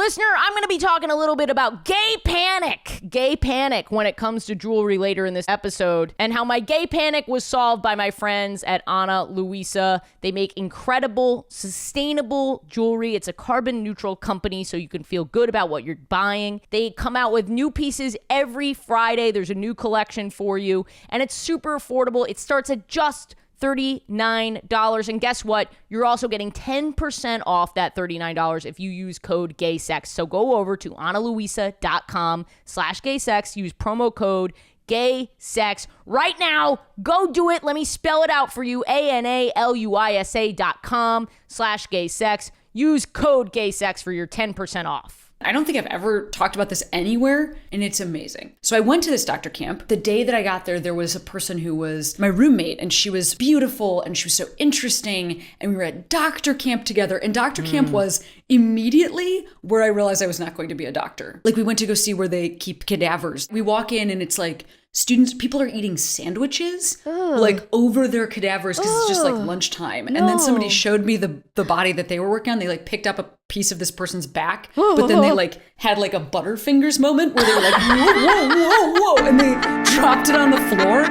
Listener, I'm going to be talking a little bit about gay panic when it comes to jewelry later in this episode, and how my gay panic was solved by my friends at Ana Luisa. They make incredible, sustainable jewelry. It's a carbon neutral company, so you can feel good about what you're buying. They come out with new pieces every Friday. There's a new collection for you, and it's super affordable. It starts at just $39. And guess what? You're also getting 10% off that $39 if you use code GAYSEX. So go over to analuisa.com/gaysex. Use promo code GAYSEX right now. Go do it. Let me spell it out for you. analuisa.com/gaysex. Use code GAYSEX for your 10% off. I don't think I've ever talked about this anywhere, and it's amazing. So I went to this doctor camp. The day that I got there was a person who was my roommate, and she was beautiful, and she was so interesting, and we were at doctor camp together, and doctor camp was immediately where I realized I was not going to be a doctor. Like, we went to go see where they keep cadavers. We walk in, and it's like, people are eating sandwiches like over their cadavers because it's just like lunchtime. And then somebody showed me the body that they were working on. They like picked up a piece of this person's back, but then they like had like a Butterfingers moment where they were like, whoa, whoa, whoa, whoa, and they dropped it on the floor.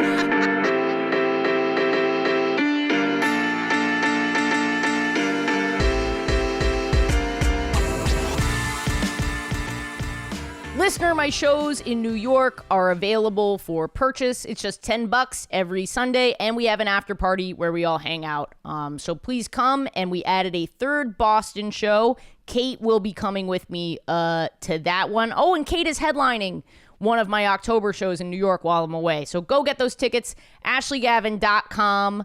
Listener, my shows in New York are available for purchase. It's just $10 every Sunday, and we have an after party where we all hang out. So please come, and we added a third Boston show. Kate will be coming with me to that one. Oh, and Kate is headlining one of my October shows in New York while I'm away. So go get those tickets, ashleygavin.com.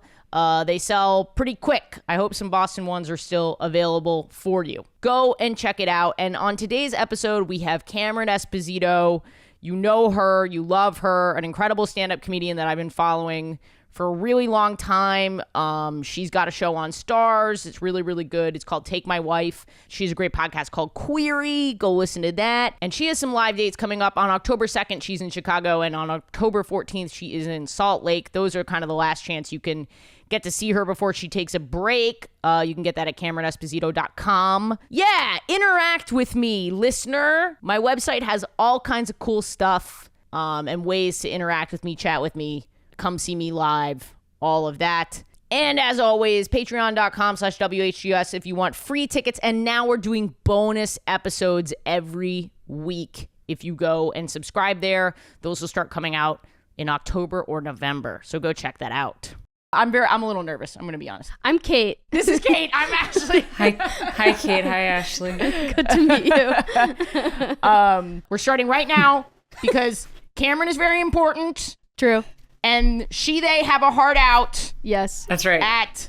They sell pretty quick. I hope some Boston ones are still available for you. Go and check it out. And on today's episode, we have Cameron Esposito. You know her, you love her, an incredible stand-up comedian that I've been following for a really long time. She's got a show on Stars. It's really, really good. It's called Take My Wife. She has a great podcast called Queery. Go listen to that. And she has some live dates coming up. On October 2nd, she's in Chicago. And on October 14th, she is in Salt Lake. Those are kind of the last chance you can get to see her before she takes a break. You can get that at CameronEsposito.com. Yeah, interact with me, listener. My website has all kinds of cool stuff and ways to interact with me, chat with me, come see me live, all of that. And as always, patreon.com/WHGS if you want free tickets. And now we're doing bonus episodes every week. If you go and subscribe there, those will start coming out in October or November. So go check that out. I'm a little nervous. I'm going to be honest. I'm Kate. This is Kate. I'm Ashley. Hi, Kate. Hi, Ashley. Good to meet you. We're starting right now because Cameron is very important. True. And they have a heart out. Yes. That's right. At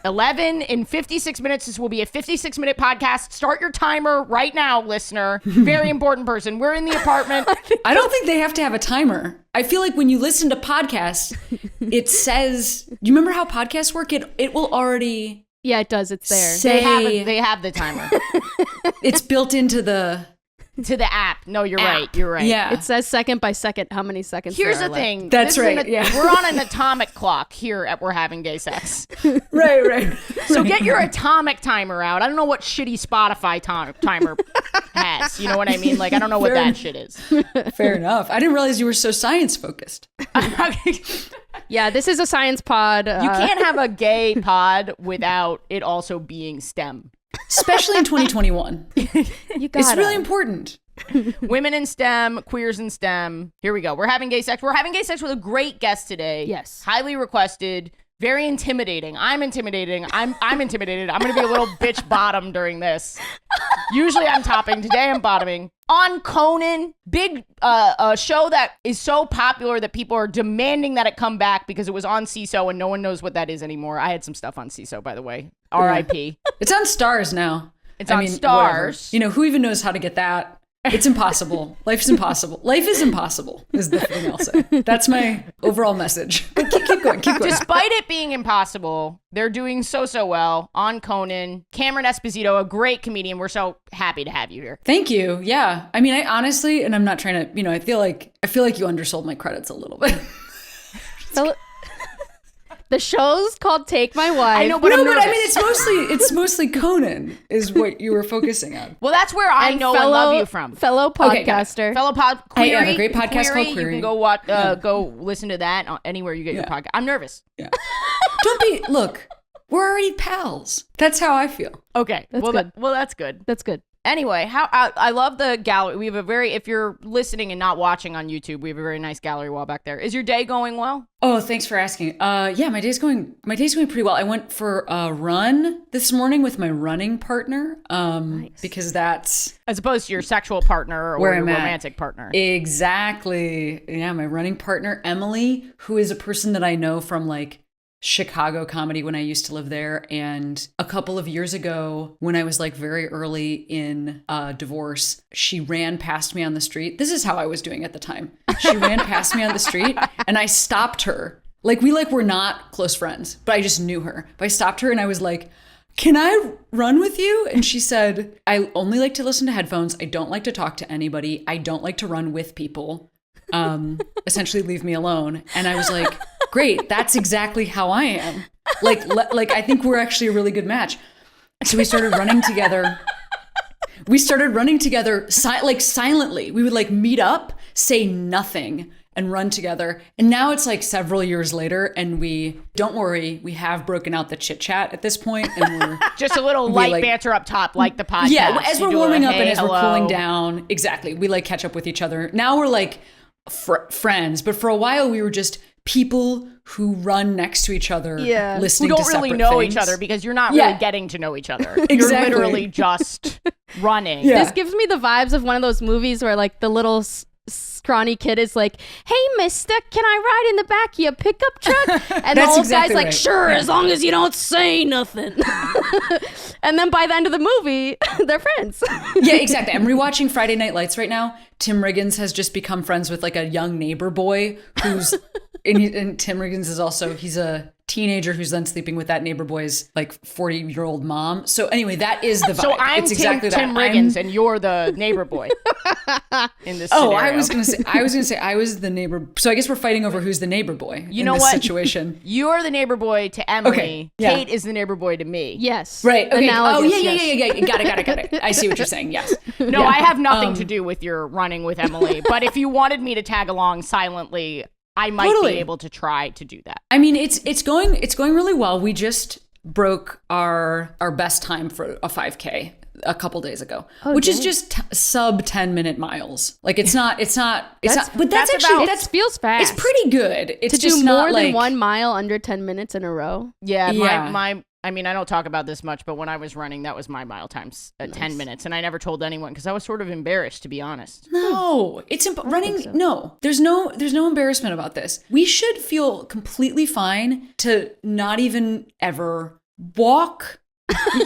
11 in 56 minutes. This will be a 56-minute podcast. Start your timer right now, listener. Very important person. We're in the apartment. I don't think they have to have a timer. I feel like when you listen to podcasts, it says, do you remember how podcasts work? It will already... Yeah, it does. It's there. They have the timer. It's built into the app. No, you're right. You're right. Yeah. It says second by second how many seconds Here's there are the left. thing. That's right. We're on an atomic clock here at We're Having Gay Sex. Right. So get your atomic timer out. I don't know what shitty Spotify timer has. You know what I mean? Like, I don't know what that shit is. Fair enough. I didn't realize you were so science focused. Yeah, this is a science pod. You can't have a gay pod without it also being STEM. Especially in 2021. It's really important. Women in STEM, queers in STEM. Here we go. We're having gay sex. We're having gay sex with a great guest today. Yes. Highly requested. Very intimidating. I'm intimidating. I'm intimidated. I'm going to be a little bitch bottom during this. Usually I'm topping. Today I'm bottoming. On Conan, big a show that is so popular that people are demanding that it come back because it was on CISO and no one knows what that is anymore. I had some stuff on CISO, by the way. R.I.P. It's on Stars now. It's on Stars. Whatever. You know, who even knows how to get that? It's impossible. Life's impossible. Life is impossible is the thing I'll say. That's my overall message. But keep going. Despite it being impossible, they're doing so well on Conan. Cameron Esposito, a great comedian. We're so happy to have you here. Thank you. Yeah. I mean, I honestly, and I'm not trying to, I feel like you undersold my credits a little bit. The show's called Take My Wife. I know, but I'm nervous. I mean, it's mostly Conan is what you were focusing on. Well, that's where I know and love you from. Fellow podcaster. Queery. I have a great podcast called Queery. You can go watch, go listen to that anywhere you get your podcast. I'm nervous. Yeah. Look, we're already pals. That's how I feel. Okay. That's good. That's good. That's good. Anyway, I love the gallery. We have a very, if you're listening and not watching on YouTube, we have a very nice gallery wall back there. Is your day going well? Oh, thanks for asking. Yeah, my day's going pretty well. I went for a run this morning with my running partner. Nice. Because that's as opposed to your sexual partner or your romantic partner. Exactly. Yeah, my running partner, Emily, who is a person that I know from like Chicago comedy when I used to live there. And a couple of years ago, when I was like very early in divorce, she ran past me on the street. This is how I was doing at the time. She ran past me on the street and I stopped her. Like we were not close friends, but I just knew her. But I stopped her and I was like, can I run with you? And she said, I only like to listen to headphones. I don't like to talk to anybody. I don't like to run with people. Essentially leave me alone. And I was like, great, that's exactly how I am. Like I think we're actually a really good match. So we started running together. Silently. We would like meet up, say nothing, and run together. And now it's like several years later, and don't worry, we have broken out the chit chat at this point, and we're just a little light banter up top, like the podcast. Yeah, as we're warming up and as hello. we're cooling down, exactly. We like catch up with each other. Now we're like friends, but for a while we were just people who run next to each other, listening to who don't really know each other because you're not really getting to know each other. Exactly. You're literally just running. Yeah. This gives me the vibes of one of those movies where like the little scrawny kid is like, hey mister, can I ride in the back of your pickup truck? And the old guy's like, sure, as long as you don't say nothing. And then by the end of the movie, they're friends. Yeah, exactly. I'm rewatching Friday Night Lights right now. Tim Riggins has just become friends with like a young neighbor boy who's and Tim Riggins is also, he's a teenager who's then sleeping with that neighbor boy's like 40-year-old mom. So anyway, that is the vibe. So I'm Tim Riggins and you're the neighbor boy in this scenario. I was gonna say I was the neighbor. So I guess we're fighting over who's the neighbor boy in this situation. You're the neighbor boy to Emily. Okay. Yeah. Kate is the neighbor boy to me. Yes. Right. Okay. Analogous, yeah. Got it. I see what you're saying. Yes. No, I have nothing to do with your running with Emily. But if you wanted me to tag along silently, I might be able to try to do that. I mean, it's going really well. We just broke our best time for a 5K a couple days ago, which is just sub 10-minute miles. Like it's not, but that's actually, that feels fast. It's pretty good. It's to just do not more than like 1 mile under 10 minutes in a row. Yeah. I mean, I don't talk about this much, but when I was running, that was my mile times at 10 minutes. And I never told anyone because I was sort of embarrassed, to be honest. No, it's running. So. No, there's no embarrassment about this. We should feel completely fine to not even ever walk.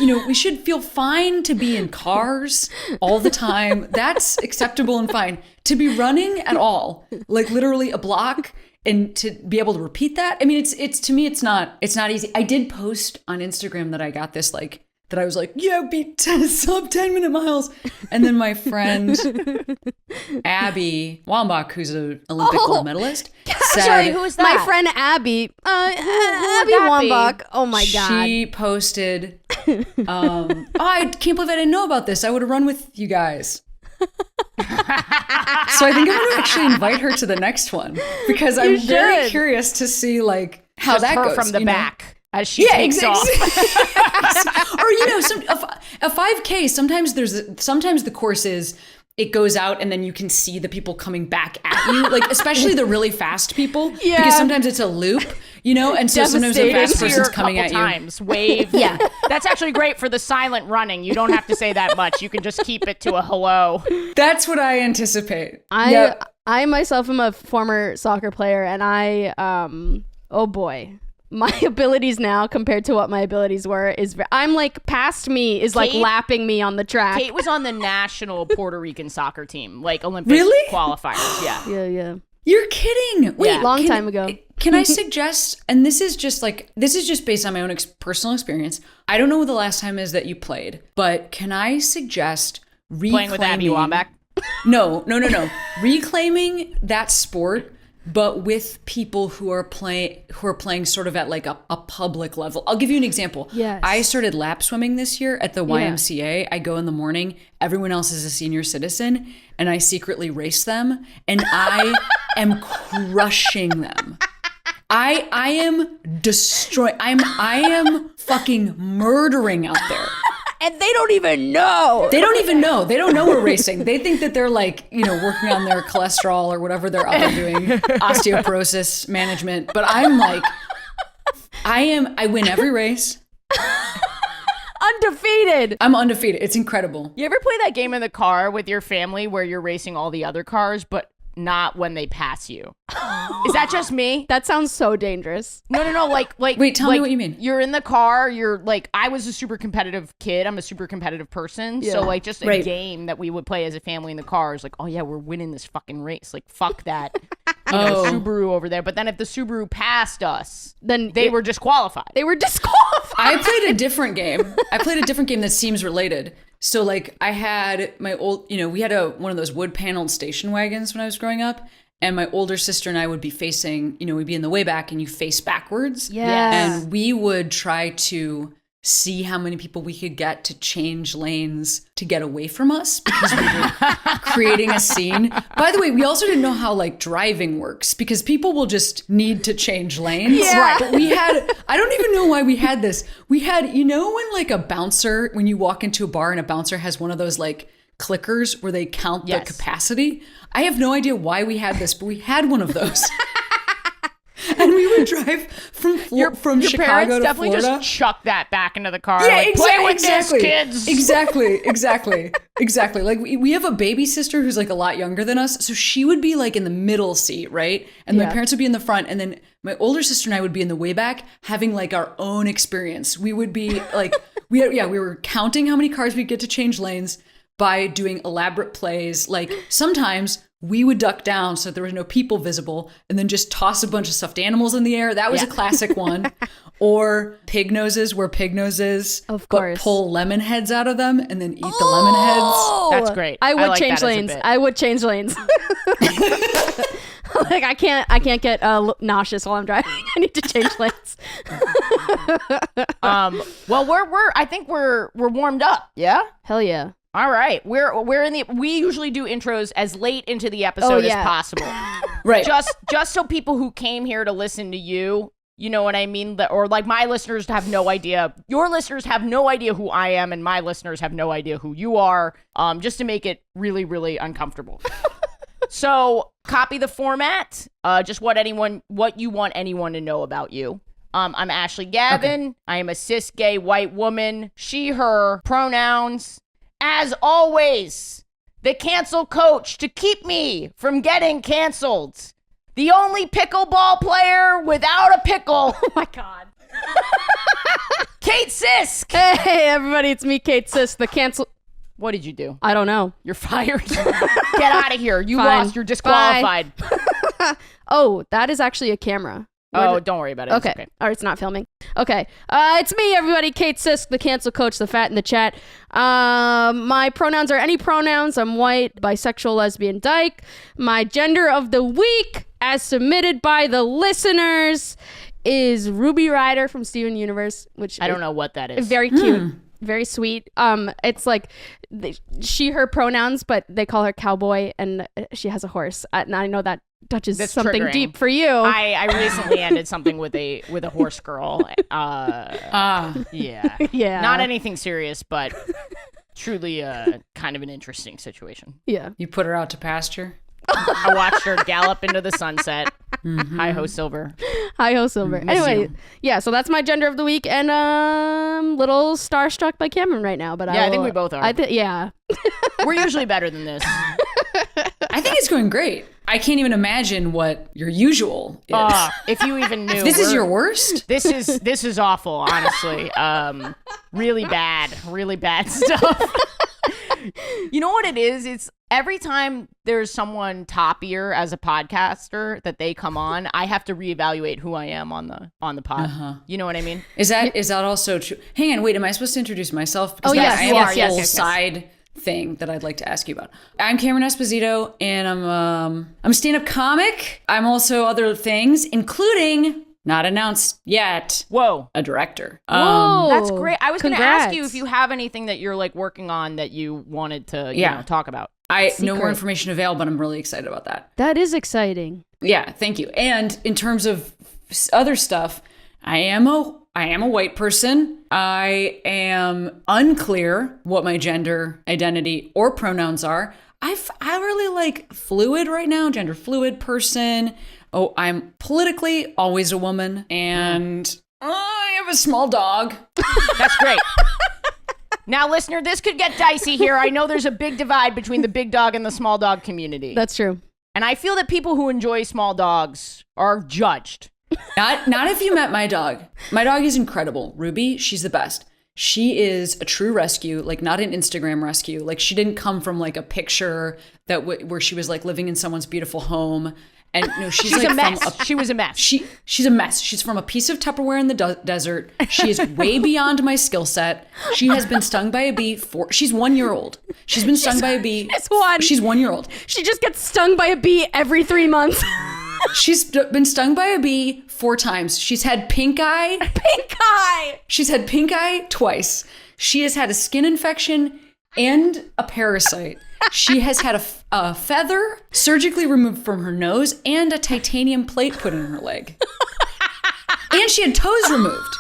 We should feel fine to be in cars all the time. That's acceptable and fine. To be running at all, like literally a block, and to be able to repeat that. I mean, it's to me, it's not easy. I did post on Instagram that I got this that I was like, yeah, beat sub 10-minute miles. And then my friend Abby Wambach, who's an Olympic gold medalist, said, sorry, who is that? My friend Abby. Abby Wambach. Oh my God. She posted, I can't believe I didn't know about this. I would have run with you guys. So I think I'm going to actually invite her to the next one because I'm very curious to see how that goes from the back as she takes off. Or a 5K. Sometimes the course is it goes out and then you can see the people coming back at you, especially the really fast people. Yeah. Because sometimes it's a loop, and so sometimes the fast person's coming at you. Wave. Yeah. That's actually great for the silent running. You don't have to say that much. You can just keep it to a hello. That's what I anticipate. I myself am a former soccer player, and oh boy. My abilities now compared to what my abilities were I'm past me is Kate, lapping me on the track. Kate was on the national Puerto Rican soccer team, Olympic qualifiers. Yeah. Yeah. You're kidding. Wait, long time ago. Can I suggest, and this is just based on my own personal experience. I don't know when the last time is that you played, but can I suggest playing with Abby Wambach? No. Reclaiming that sport but with people who are playing sort of at like a public level. I'll give you an example. Yes. I started lap swimming this year at the YMCA. I go in the morning. Everyone else is a senior citizen, and I secretly race them, and I am crushing them. I am destroying. I am fucking murdering out there. And they don't even know. They don't even know. They don't know we're racing. They think that they're like, working on their cholesterol or whatever they're up and doing, osteoporosis management. But I'm like, I win every race. Undefeated. I'm undefeated. It's incredible. You ever play that game in the car with your family where you're racing all the other cars, but not when they pass you? Is that just me? That sounds so dangerous. No. Like. Wait, tell me what you mean. You're in the car. You're like, I was a super competitive kid. I'm a super competitive person. Yeah. So like, just a game that we would play as a family in the car is like, oh yeah, we're winning this fucking race. Like, fuck that. Subaru over there. But then if the Subaru passed us, then they were disqualified. They were disqualified. I played a different game. that seems related. So like I had my old, we had one of those wood paneled station wagons when I was growing up. And my older sister and I would be facing, we'd be in the way back and you face backwards. Yes. And we would try to see how many people we could get to change lanes to get away from us because we were creating a scene. By the way, we also didn't know how like driving works because people will just need to change lanes. Yeah. Right. But I don't even know why we had this. We had, when like a bouncer, when you walk into a bar and a bouncer has one of those like clickers where they count the capacity. I have no idea why we had this, but we had one of those. And we would drive from your Chicago parents to definitely Florida. just chuck that back into the car. Yeah, like, play with this, kids. Exactly. Like we have a baby sister who's like a lot younger than us, so she would be like in the middle seat, right? And my parents would be in the front, and then my older sister and I would be in the way back, having like our own experience. We would be like, we were counting how many cars we'd get to change lanes by doing elaborate plays. Like sometimes we would duck down so that there was no people visible and then just toss a bunch of stuffed animals in the air. That was a classic one. Or pig noses, where pig noses, of course, but pull lemon heads out of them and then eat the lemon heads. That's great. I would like change lanes. I would change lanes. Like I can't get nauseous while I'm driving. I need to change lanes. Well, I think we're warmed up. Yeah. Hell yeah. All right, we usually do intros as late into the episode as possible, right? Just so people who came here to listen to you know what I mean, or like my listeners have no idea, your listeners have no idea who I am, and my listeners have no idea who you are. Just to make it really, really uncomfortable. So copy the format. Just what you want anyone to know about you. I'm Ashley Gavin. Okay. I am a cis gay white woman. She, her pronouns. As always, the cancel coach to keep me from getting canceled. The only pickleball player without a pickle. Oh my God. Kate Sisk. Hey, everybody, it's me, Kate Sisk, the cancel. What did you do? I don't know. You're fired. Get out of here. You lost. You're disqualified. Oh, that is actually a camera. Don't worry about it. Okay. All right, it's not filming. Okay. It's me, everybody. Kate Sisk, the cancel coach, the fat in the chat. My pronouns are any pronouns. I'm white, bisexual, lesbian, dyke. My gender of the week, as submitted by the listeners, is Ruby Rider from Steven Universe, which I don't know what that is. Very cute. Very sweet. It's like she, her pronouns, but they call her cowboy, and she has a horse. And I know that touches something triggering. Deep for you. I recently ended something with a horse girl. Yeah. Not anything serious, but truly kind of an interesting situation. Yeah. You put her out to pasture? I watched her gallop into the sunset. Mm-hmm. Hi-ho, Silver. Hi-ho, Silver. Anyway, yeah, so that's my gender of the week, and little starstruck by Cameron right now. But I think we both are. Yeah. We're usually better than this. I think it's going great. I can't even imagine what your usual is. If you even knew. If this is your worst? This is awful, honestly. Really bad stuff. You know what it is? It's every time there's someone toppier as a podcaster that they come on, I have to reevaluate who I am on the pod. Uh-huh. You know what I mean? Is that also true? Hang on, wait. Am I supposed to introduce myself? Because I have a whole side thing that I'd like to ask you about. I'm Cameron Esposito, and I'm a stand-up comic. I'm also other things, including, not announced yet, a director. Whoa, That's great. I was going to ask you Congrats. if you have anything that you're like working on that you wanted to you know, talk about. No more information available, but I'm really excited about that. That is exciting. Yeah, thank you. And in terms of other stuff, I am a white person. I am unclear what my gender identity or pronouns are. I really like fluid right now, gender fluid person. Oh, I'm politically always a woman, and I have a small dog. That's great. Now, listener, this could get dicey here. I know there's a big divide between the big dog and the small dog community. That's true. And I feel that people who enjoy small dogs are judged. Not if you met my dog. My dog is incredible. Ruby, she's the best. She is a true rescue, like not an Instagram rescue. Like she didn't come from like a picture that where she was like living in someone's beautiful home. And no, she's like a mess. She was a mess. She's a mess. She's from a piece of Tupperware in the desert. She is way beyond my skill set. She has been stung by a bee she's 1 year old. She's been stung by a bee. She's 1 year old. She just gets stung by a bee every 3 months. She's been stung by a bee 4 times. She's had pink eye. Pink eye. She's had pink eye twice. She has had a skin infection and a parasite. She has had a feather surgically removed from her nose and a titanium plate put in her leg. And she had toes removed.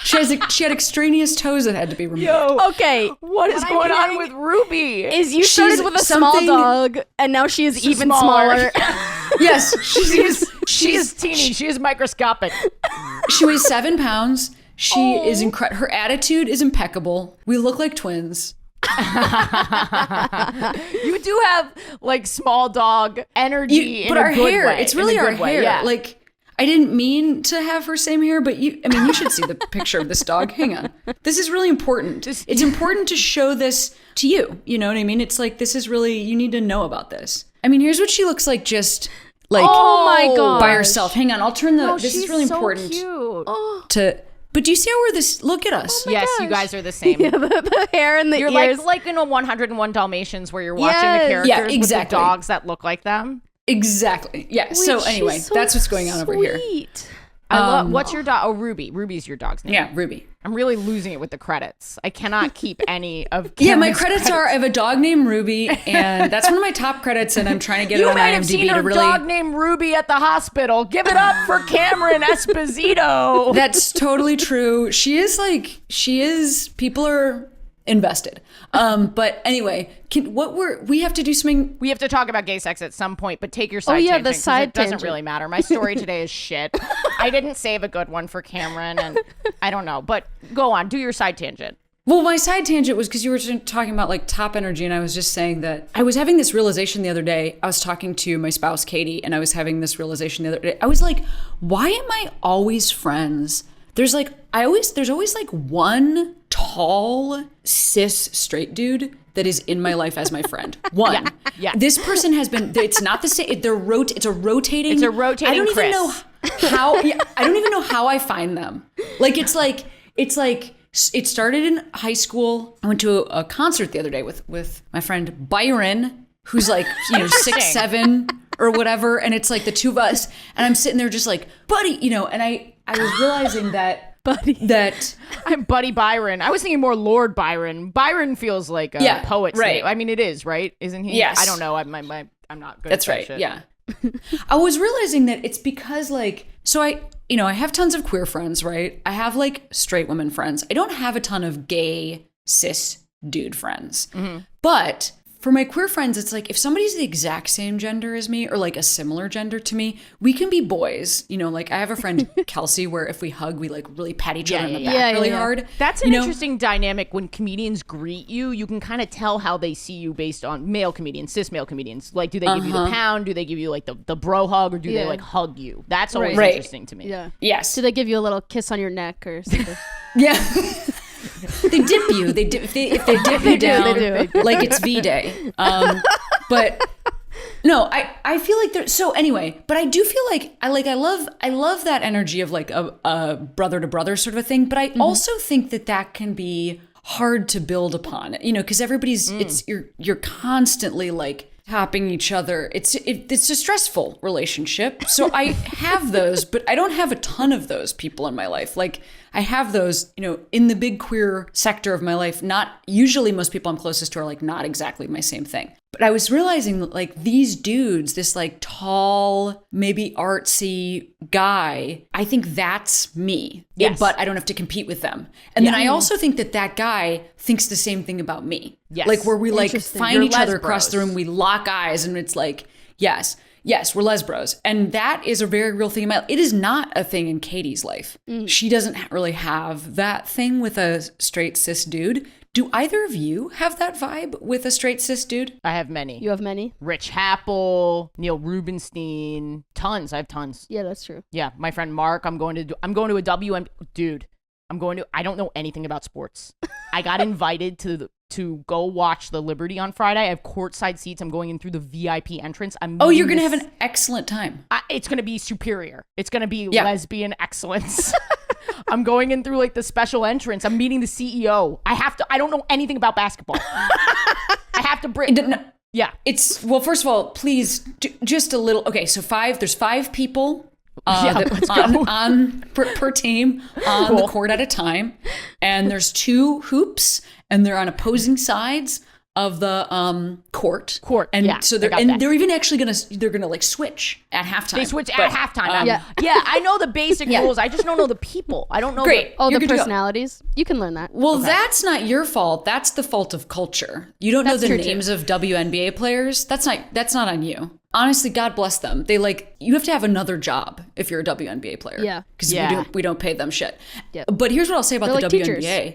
She had extraneous toes that had to be removed. Okay. What is going on with Ruby? Is you started with a small dog and now she is even smaller. Yes. She is teeny. She is microscopic. She weighs 7 pounds. She is incredible. Her attitude is impeccable. We look like twins. You do have like small dog energy, but in our a good hair, way, it's really in a our good way, hair. yeah. Like I didn't mean to have her same hair, but you should see the picture of this dog. Hang on. This is really important. It's important to show this to you. You know what I mean? It's like, this is really, you need to know about this. I mean, here's what she looks like just like Oh my god. by herself. Hang on, I'll turn this is really so important cute. but do you see how we're this, look at us. Yes, you guys are the same. Yeah, the hair and the You're ears. like in a 101 Dalmatians where you're watching Yes. the characters Yeah, with exactly. the dogs that look like them. Exactly. Yeah. So Wait, anyway, she's so that's what's going on over here. sweet. I love. What's your dog? Oh, Ruby. Ruby's your dog's name. Yeah, Ruby. I'm really losing it with the credits. I cannot keep any of. Yeah, my Cameron's credits are I have a dog named Ruby, and that's one of my top credits, and I'm trying to get it You on might have IMDb seen to her really. dog named Ruby at the hospital. Give it up for Cameron Esposito. That's totally true. She is. People are invested. But anyway, we have to do something. We have to talk about gay sex at some point, but take your side yeah, tangent, the 'cause side it doesn't tangent. really matter. My story today is shit. I didn't save a good one for Cameron, and I don't know. But go on, do your side tangent. Well, my side tangent was because you were talking about like top energy, and I was just saying that I was having this realization the other day. I was talking to my spouse, Katie, and I was having this realization the other day. I was like, why am I always friends? There's always like one tall, cis, straight dude that is in my life as my friend. One. Yeah. This person has been, it's not the same, it's a rotating. It's a rotating I don't Chris. even know how, I don't even know how I find them. Like, it's like, it started in high school. I went to a concert the other day with my friend Byron, who's like, 6'7" or whatever. And it's like the two of us. And I'm sitting there just like, buddy, and I was realizing that, I'm Buddy Byron. I was thinking more Lord Byron. Byron feels like a poet's right. name. I mean, it is, right? Isn't he? Yes. I don't know. I'm not good That's at that right. shit. Yeah. I was realizing that it's because so I have tons of queer friends, right? I have like straight women friends. I don't have a ton of gay cis dude friends. Mm-hmm. But for my queer friends, it's like if somebody's the exact same gender as me or like a similar gender to me, we can be boys. Like I have a friend, Kelsey, where if we hug, we like really pat each other on the back really hard. That's an interesting dynamic when comedians greet you. You can kind of tell how they see you based on cis male comedians. Like, do they give you the pound? Do they give you like the bro hug? Or do they like hug you? That's always interesting to me. Yeah. Yes. Do they give you a little kiss on your neck or something? Yeah. They dip you. If they dip you down, they do. like it's V-Day. But no, I feel like so anyway, but I do feel like I love that energy of like a brother to brother sort of a thing. But I also think that can be hard to build upon, because everybody's, you're constantly like tapping each other. It's a stressful relationship. So I have those, but I don't have a ton of those people in my life. Like I have those, in the big queer sector of my life. Not usually most people I'm closest to are like not exactly my same thing. But I was realizing that like these dudes, this like tall, maybe artsy guy, I think that's me. Yes. But I don't have to compete with them. And then I also think that guy thinks the same thing about me. Yes. Like where we like find You're each other lesbros. across the room, we lock eyes and it's like, yes, we're lesbros. And that is a very real thing in my life. It is not a thing in Katie's life. She doesn't really have that thing with a straight cis dude. Do either of you have that vibe with a straight cis dude? I have many. You have many? Rich Happel, Neil Rubenstein, tons. I have tons. Yeah, that's true. Yeah, my friend Mark. I'm going to a WM. Dude, I don't know anything about sports. I got invited to go watch the Liberty on Friday. I have courtside seats. I'm going in through the VIP entrance. You're going to have an excellent time. It's going to be superior. It's going to be lesbian excellence. I'm going in through like the special entrance. I'm meeting the CEO. I don't know anything about basketball. I have to bring. Yeah. First of all, please, just a little. Okay, so there's 5 people per team on the court at a time. And there's 2 hoops and they're on opposing sides of the court. And so they're even actually they're gonna like switch at halftime. They switch at halftime. Yeah, I know the basic rules. I just don't know the people. I don't know. Great. The personalities. You can learn that. Well, that's not your fault. That's the fault of culture. You don't know the names of WNBA players. That's not on you. Honestly, God bless them. You have to have another job if you're a WNBA player. Yeah. Because we don't pay them shit. Yep. But here's what I'll say about the WNBA.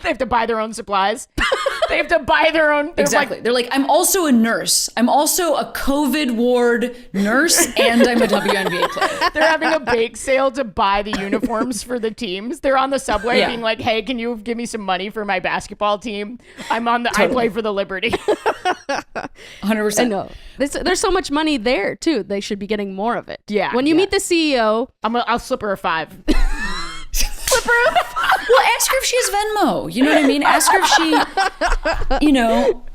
They have to buy their own supplies. They have to buy their own. Exactly. They're like, I'm also a nurse. I'm also a COVID ward nurse, and I'm a WNBA player. They're having a bake sale to buy the uniforms for the teams. They're on the subway being like, hey, can you give me some money for my basketball team? I play for the Liberty. 100%. I know. There's so much money there, too. They should be getting more of it. Yeah. When you meet the CEO. I'll slip her a 5. Well, ask her if she has Venmo. You know what I mean? Ask her if she,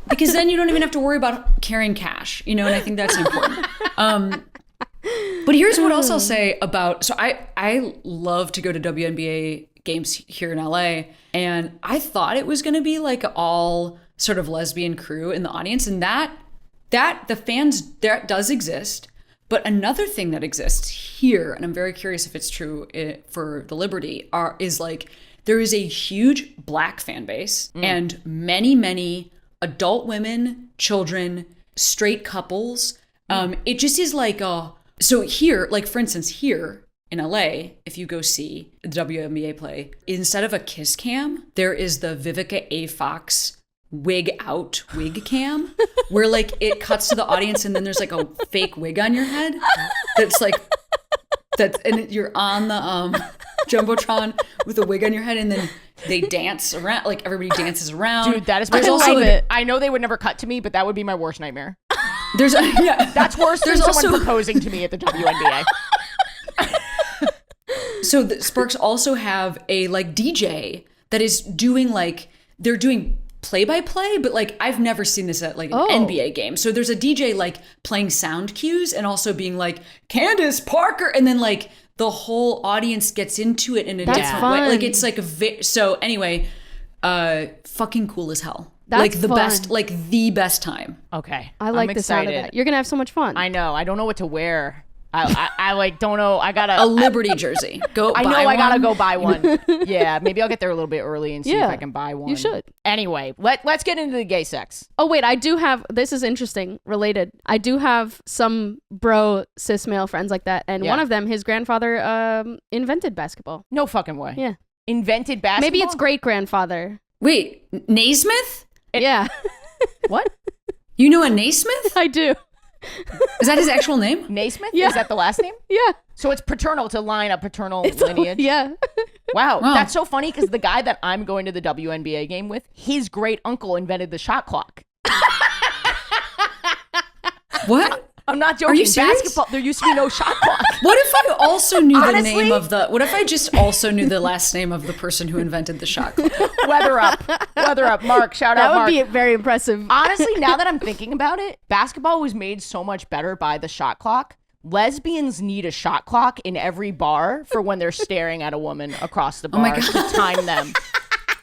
because then you don't even have to worry about carrying cash, and I think that's important. But here's what else I'll say about, so I love to go to WNBA games here in LA, and I thought it was going to be like all sort of lesbian crew in the audience, and that the fans, that does exist. But another thing that exists here, and I'm very curious if it's true for the Liberty, is like there is a huge Black fan base and many, many adult women, children, straight couples. It just is like so here, like for instance, here in LA, if you go see the WNBA play, instead of a kiss cam, there is the Vivica A. Fox wig cam where like it cuts to the audience and then there's like a fake wig on your head and you're on the jumbotron with a wig on your head and then they dance around, like everybody dances around. Dude, that is my favorite. I know they would never cut to me, but that would be my worst nightmare. That's worse than someone proposing to me at the WNBA. So the Sparks also have a like DJ that is doing they're doing play-by-play, but like I've never seen this at like an NBA game. So there's a DJ like playing sound cues and also being like Candace Parker, and then like the whole audience gets into it in a different way. Like it's like so anyway, fucking cool as hell. That's like the fun. best, like the best time. Okay, I like the sound of that. You're gonna have so much fun. I know. I don't know what to wear. I like don't know. I gotta a Liberty jersey. I gotta go buy one. Yeah, maybe I'll get there a little bit early and see if I can buy one. You should. Anyway, let's get into the gay sex. Oh wait, I do have. This is interesting. Related. I do have some bro cis male friends like that, and one of them, his grandfather, invented basketball. No fucking way. Yeah. Invented basketball. Maybe it's great grandfather. Wait, Naismith? Yeah. What? You know a Naismith? I do. Is that his actual name? Naismith? Yeah. Is that the last name? Yeah. So it's paternal to line a paternal lineage? Yeah. Wow. That's so funny because the guy that I'm going to the WNBA game with, his great uncle invented the shot clock. What? I'm not joking. Are you serious? Basketball, there used to be no shot clock. What if I also knew Honestly? the name of the? What if I just also knew the last name of the person who invented the shot clock? Weather up. Mark, shout out That Mark. would be very impressive. Honestly, now that I'm thinking about it, basketball was made so much better by the shot clock. Lesbians need a shot clock in every bar for when they're staring at a woman across the bar to time them.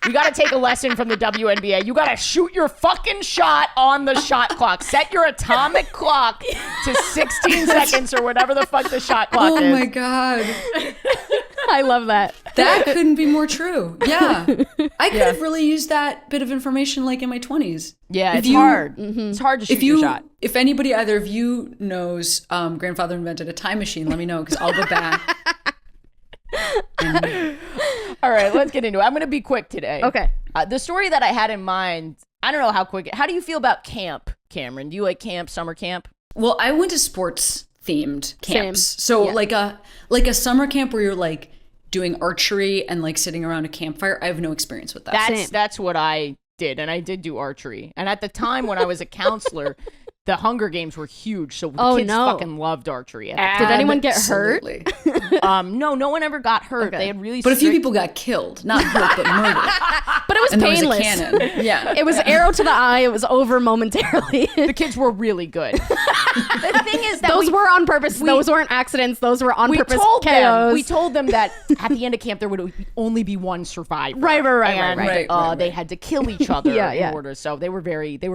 You got to take a lesson from the WNBA. You got to shoot your fucking shot on the shot clock. Set your atomic clock to 16 seconds or whatever the fuck the shot clock is. Oh my God. I love that. That couldn't be more true. Yeah. I could have really used that bit of information like in my 20s. Yeah, it's hard. It's hard to shoot your shot. If anybody, either of you knows grandfather invented a time machine, let me know because I'll go back. All right, let's get into it. I'm going to be quick today. Okay. The story that I had in mind, I don't know how quick. How do you feel about camp, Cameron? Do you like camp, summer camp? Well, I went to sports themed camps. Same. So Yeah. like a summer camp where you're like doing archery and like sitting around a campfire. I have no experience with that. That's what I did, and I did do archery. And at the time when I was a counselor, the Hunger Games were huge, so the kids fucking loved archery. Did anyone get hurt? No one ever got hurt. Okay. They had really But a few people got killed, not hurt, but murdered. But it was And there painless. was a cannon. Yeah. It was arrow to the eye. It was over momentarily. The kids were really good. The thing is that Those were on purpose. Those weren't accidents. Those were on purpose we told them that at the end of camp there would only be one survivor. Right. And Right. they had to kill each other Yeah. in order. So they were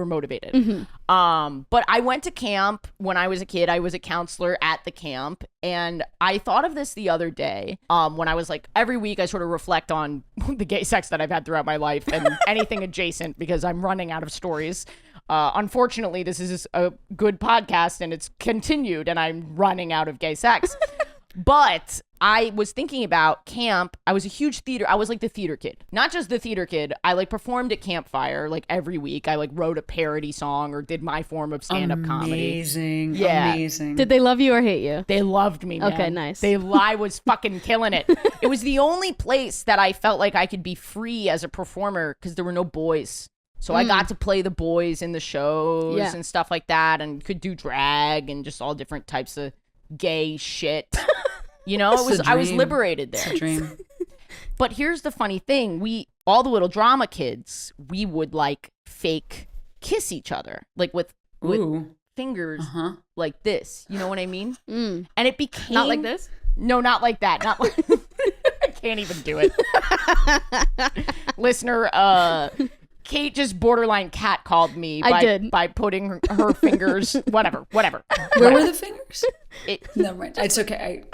motivated. But I went to camp when I was a kid. I was a counselor at the camp, and I thought of this the other day. When I was like, every week I sort of reflect on the gay sex that I've had throughout my life and anything adjacent because I'm running out of stories. Unfortunately, this is a good podcast and it's continued, and I'm running out of gay sex. But I was thinking about camp. I was a huge I was like the theater kid. Not just the theater kid. I like performed at Campfire like every week. I like wrote a parody song or did my form of stand-up comedy. Amazing. Yeah. Amazing. Did they love you or hate you? They loved me, man. Okay, nice. I was fucking killing it. It was the only place that I felt like I could be free as a performer because there were no boys. So I got to play the boys in the shows and stuff like that, and could do drag and just all different types of gay shit. You know, I was liberated there. It's a dream. But here's the funny thing. All the little drama kids, we would like fake kiss each other, like with fingers like this. You know what I mean? And it became Not like this? No, not like that. Not like I can't even do it. Listener, Kate just borderline catcalled me by putting her fingers, whatever. Where were the fingers? Never mind. It's okay.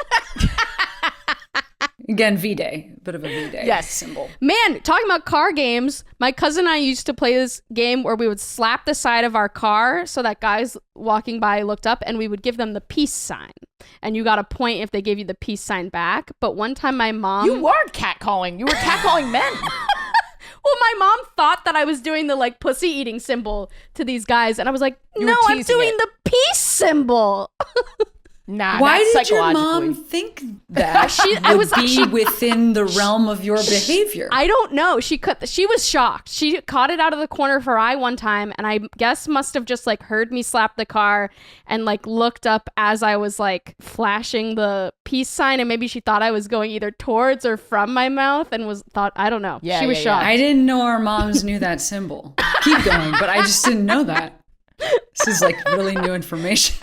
Again, V-Day. Bit of a V-Day symbol. Man, talking about car games, my cousin and I used to play this game where we would slap the side of our car so that guys walking by looked up, and we would give them the peace sign. And you got a point if they gave you the peace sign back. But one time my mom... You weren't catcalling. You were catcalling men. Well, my mom thought that I was doing the like pussy eating symbol to these guys, and I was like, no, I'm doing the peace symbol. Nah, why did your mom think that would be within the realm of your behavior? I don't know. She was shocked. She caught it out of the corner of her eye one time, and I guess must have just like heard me slap the car and like looked up as I was like flashing the peace sign, and maybe she thought I was going either towards or from my mouth and I don't know. She was shocked. I didn't know our moms knew that symbol. Keep going, but I just didn't know that. This is like really new information.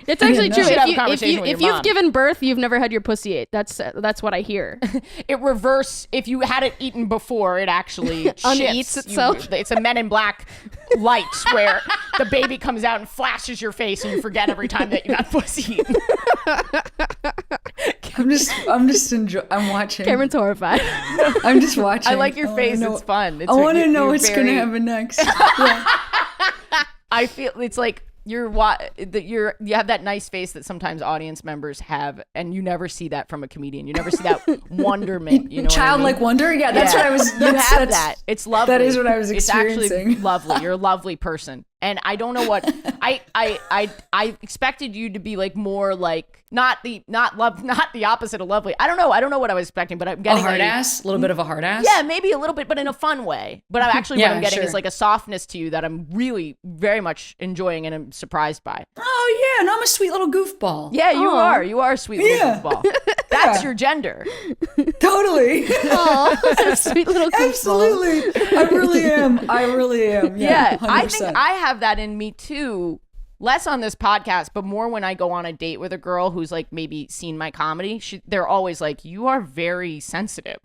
It's actually true. If you've given birth, you've never had your pussy ate. That's what I hear. It reverse. If you had it eaten before, it actually uneats itself. It's a Men in Black lights where the baby comes out and flashes your face, and you forget every time that you got pussy eaten. I'm just enjoying. I'm watching. Cameron's horrified. I'm just watching. I like your face. It's fun. I want to know what's gonna happen next. Yeah. I feel it's like. You have that nice face that sometimes audience members have, and you never see that from a comedian. You never see that wonderment. You know, childlike wonder. Yeah, that's what I was. You have that. It's lovely. That is what I was experiencing. It's actually lovely. You're a lovely person. And I don't know what I expected you to be like more like not the opposite of lovely. I don't know what I was expecting, but I'm getting a hard ass, a little bit of a hard ass. Yeah, maybe a little bit, but in a fun way. But I'm actually what I'm getting is like a softness to you that I'm really very much enjoying and I'm surprised by. Oh yeah, and I'm a sweet little goofball. Yeah, you are. You are a sweet little goofball. That's your gender. Totally. Oh, sweet little goofball. Absolutely. I really am. Yeah, 100%. I think I have that in me too. Less on this podcast, but more when I go on a date with a girl who's like maybe seen my comedy. They're always like, "You are very sensitive,"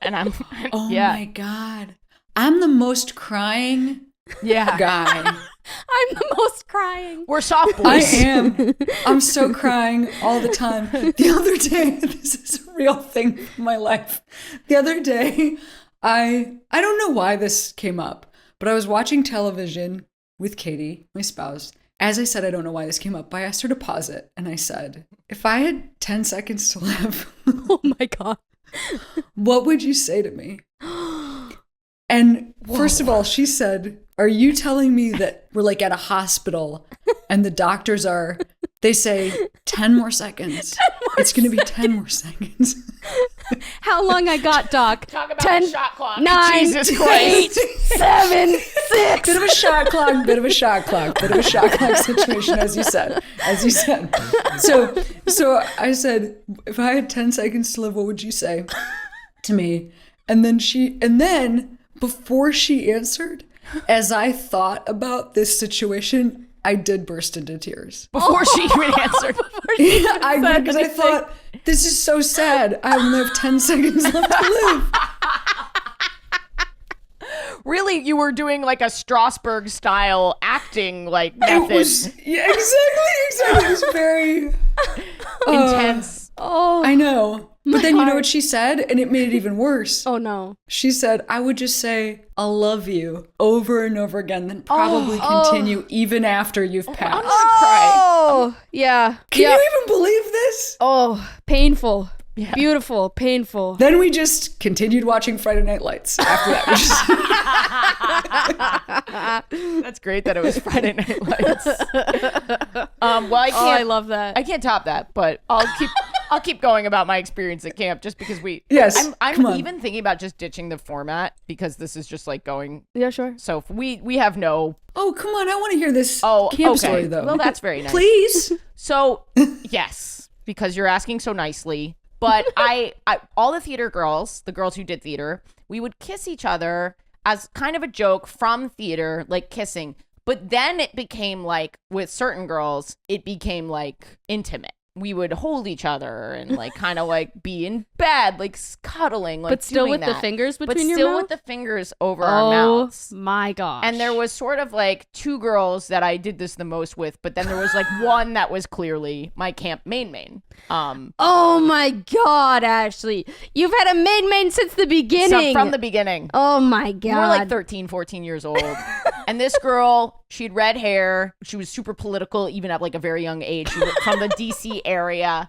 and I'm, oh my God, I'm the most crying guy. I'm the most crying. We're soft boys. I am. I'm so crying all the time. The other day, this is a real thing in my life. The other day, I don't know why this came up, but I was watching television with Katie, my spouse. As I said, I don't know why this came up, but I asked her to pause it. And I said, if I had 10 seconds to live, oh my God, what would you say to me? And first of all, she said, are you telling me that we're like at a hospital and the doctors they say 10 more seconds. It's going to be 10 more seconds. How long I got, Doc? Talk about 10, a shot clock. 9, Jesus Christ. 8, 7, 6. Bit of a shot clock situation, as you said. So I said, if I had 10 seconds to live, what would you say to me? And then before she answered, as I thought about this situation, I did burst into tears. Before she even answered. Because I thought, this is so sad. I only have 10 seconds left to live. Really, you were doing like a Strasbourg style acting like method. It was, exactly. It was very intense. Oh, I know. But then you know what she said? And it made it even worse. Oh no. She said, I would just say, I love you over and over again, then probably continue even after you've passed. I'm gonna cry. Oh, yeah. Can you even believe this? Oh, painful. Yeah. Beautiful, painful. Then we just continued watching Friday Night Lights after that. That's great that it was Friday Night Lights. Well, I can't. I love that. I can't top that, but I'll keep going about my experience at camp just because Yes, I'm even thinking about just ditching the format because this is just like going. Yeah, sure. So we have no. Oh, come on. I want to hear this camp okay. story, though. Well, that's very nice. Please. So, yes, because you're asking so nicely. But I all the theater girls, the girls who did theater, we would kiss each other as kind of a joke from theater, like kissing. But then it became like, with certain girls, it became like intimate. We would hold each other and like kind of like be in bed, like cuddling, like but still doing with that. The fingers between but your still mouth? with the fingers over our mouths. Oh my gosh. And there was sort of like two girls that I did this the most with, but then there was like one that was clearly my camp main. Oh my God, Ashley. You've had a main since the beginning. From the beginning. Oh my God. We're like 13, 14 years old. And this girl, she had red hair. She was super political, even at like a very young age. She was from the DC area.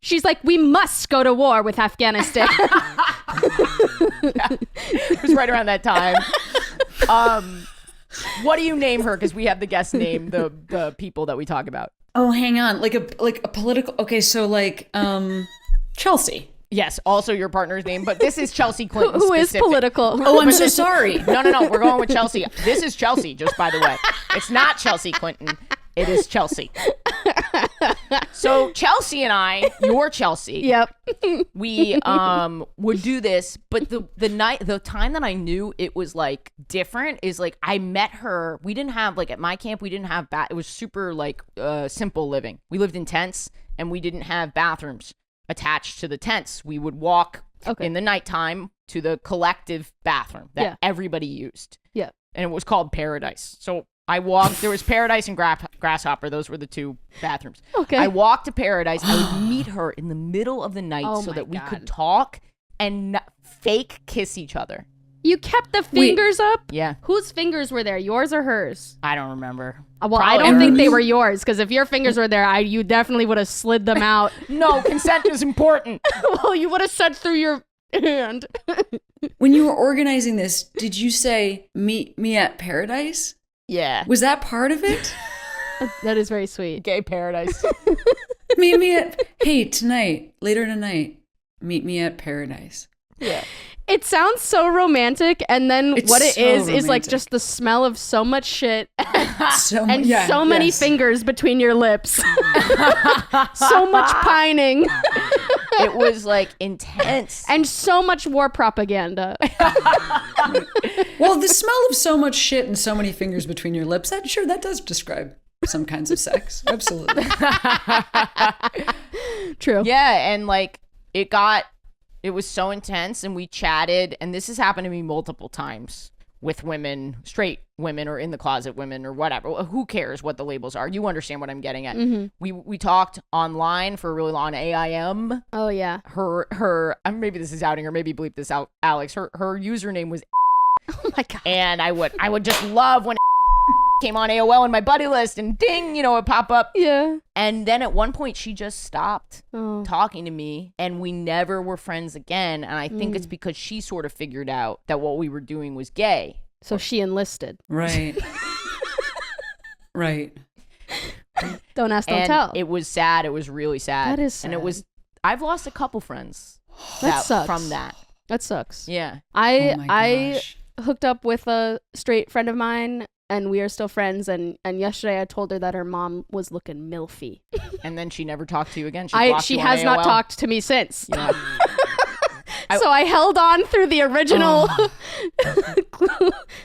She's like, we must go to war with Afghanistan. It was right around that time. What do you name her? Because we have the guest name the people that we talk about. Oh, hang on. Like a political. Okay, so like Chelsea. Yes, also your partner's name, but this is Chelsea Clinton. Who is specific. political. Oh, I'm so sorry. No, we're going with Chelsea. This is Chelsea, just by the way. It's not Chelsea Clinton. It is Chelsea. So Chelsea and I, your Chelsea. Yep. We would do this, but the time that I knew it was like different is like I met her. We didn't have like at my camp, we didn't have it was super like simple living. We lived in tents and we didn't have bathrooms attached to the tents. We would walk in the nighttime to the collective bathroom that everybody used. Yeah. And it was called Paradise. So I walked, there was Paradise and Grasshopper. Those were the two bathrooms. Okay. I walked to Paradise. I would meet her in the middle of the night so that we could talk and fake kiss each other. You kept the fingers up? Yeah. Whose fingers were there? Yours or hers? I don't remember. Well, I don't think they were yours, because if your fingers were there, you definitely would have slid them out. No, consent is important. Well, you would have said through your hand. When you were organizing this, did you say meet me at Paradise? Yeah. Was that part of it? That is very sweet. Gay paradise. Meet me at, later tonight, meet me at Paradise. Yeah. It sounds so romantic, and then It's what it so is like romantic. just the smell of so much shit So and yeah, so many yes. fingers between your lips. So much pining. It was like intense. And so much war propaganda. Well, the smell of so much shit and so many fingers between your lips, that does describe some kinds of sex. Absolutely. True. Yeah, and like it was so intense, and we chatted, and this has happened to me multiple times with women, straight women or in the closet women or whatever. Who cares what the labels are? You understand what I'm getting at. Mm-hmm. We talked online for a really long AIM. Oh, yeah. Her maybe this is outing her, maybe bleep this out, Alex. Her username was Oh, my God. and I would just love when came on AOL in my buddy list and ding, it pop up. Yeah. And then at one point she just stopped Oh. talking to me, and we never were friends again. And I think it's because she sort of figured out that what we were doing was gay. So she enlisted. Right. Right. Don't ask, don't And tell. it was sad. It was really sad. That is And it sad. was, I've lost a couple friends That sucks. from that. That sucks. Yeah. Oh my I gosh. hooked up with a straight friend of mine, and we are still friends. And yesterday I told her that her mom was looking milfy. And then she never talked to you again. She blocked She you on has not AOL. talked to me since. Yeah. So I held on through the original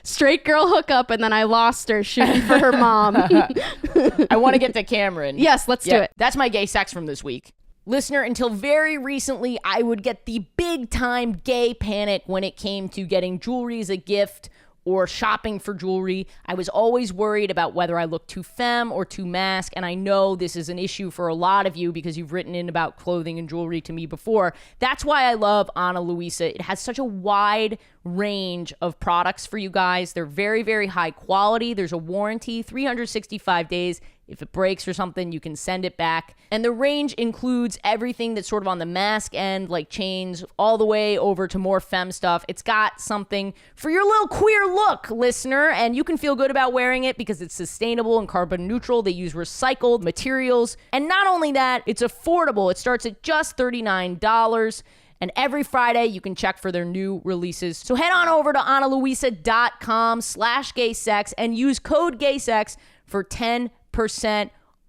straight girl hookup, and then I lost her shooting for her mom. I want to get to Cameron. Yes, let's do Yeah, it. That's my gay sex from this week. Listener, until very recently, I would get the big time gay panic when it came to getting jewelry as a gift or shopping for jewelry. I was always worried about whether I looked too femme or too masc, and I know this is an issue for a lot of you because you've written in about clothing and jewelry to me before. That's why I love Ana Luisa. It has such a wide range of products for you guys. They're very, very high quality. There's a warranty, 365 days. If it breaks or something, you can send it back. And the range includes everything that's sort of on the mask end, like chains, all the way over to more femme stuff. It's got something for your little queer look, listener, and you can feel good about wearing it because it's sustainable and carbon neutral. They use recycled materials. And not only that, it's affordable. It starts at just $39. And every Friday, you can check for their new releases. So head on over to analuisa.com/gaysex and use code gaysex for 10%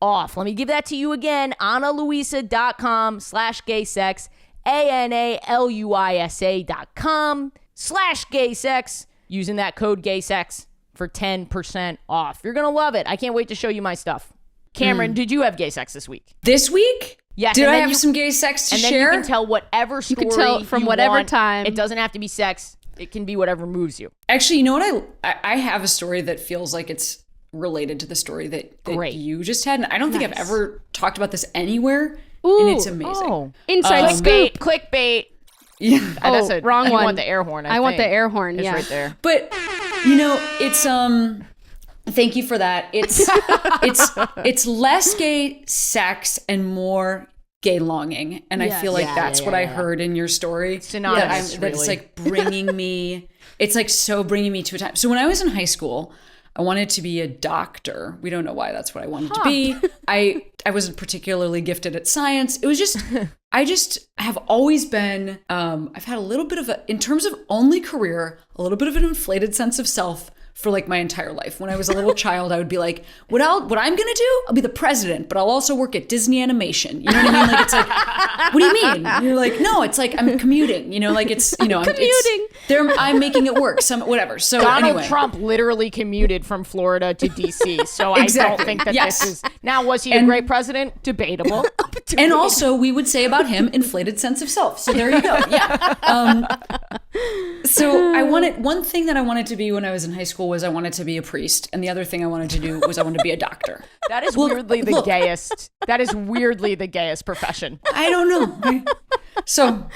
off. Let me give that to you again. analuisa.com/gaysex, analuisa.com/gaysex, using that code gaysex for 10% off. You're going to love it. I can't wait to show you my stuff. Cameron, did you have gay sex this week? This week? Yes. Did and I then have you- some gay sex to and then share? you can tell whatever story can tell from you whatever want. time. It doesn't have to be sex. It can be whatever moves you. Actually, you know what? I have a story that feels like it's related to the story that Great. you just had. And I don't think I've Nice. ever talked about this anywhere. Ooh. And it's amazing. Oh. Inside Clickbait. scoop. Clickbait. Yeah. That's Oh, wrong you one. want the air horn, I want the think. air horn, It's yeah. right there. But it's thank you for that. It's less gay sex and more gay longing. And I Yes. feel like Yeah, that's yeah, what yeah, I yeah. heard in your story. Synonymous, That's really. like bringing me, it's like so bringing me to a time. So when I was in high school, I wanted to be a doctor. We don't know why that's what I wanted to be. I wasn't particularly gifted at science. It was just, I have always been, I've had a little bit of in terms of only career, a little bit of an inflated sense of self for like my entire life. When I was a little child, I would be like, what I'm going to do? I'll be the president, but I'll also work at Disney Animation. You know what I mean? Like, it's like, what do you mean? And you're like, no, it's like, I'm commuting, like it's, I'm Commuting. I'm making it work, whatever. So Donald anyway. Trump literally commuted from Florida to D.C. So I Exactly. don't think that Yes. this is... Now, was he a great president? Debatable. And also, we would say about him, inflated sense of self. So there you go. Yeah. So one thing that I wanted to be when I was in high school was I wanted to be a priest. And the other thing I wanted to do was I wanted to be a doctor. That is weirdly the gayest. That is weirdly the gayest profession. I don't know. So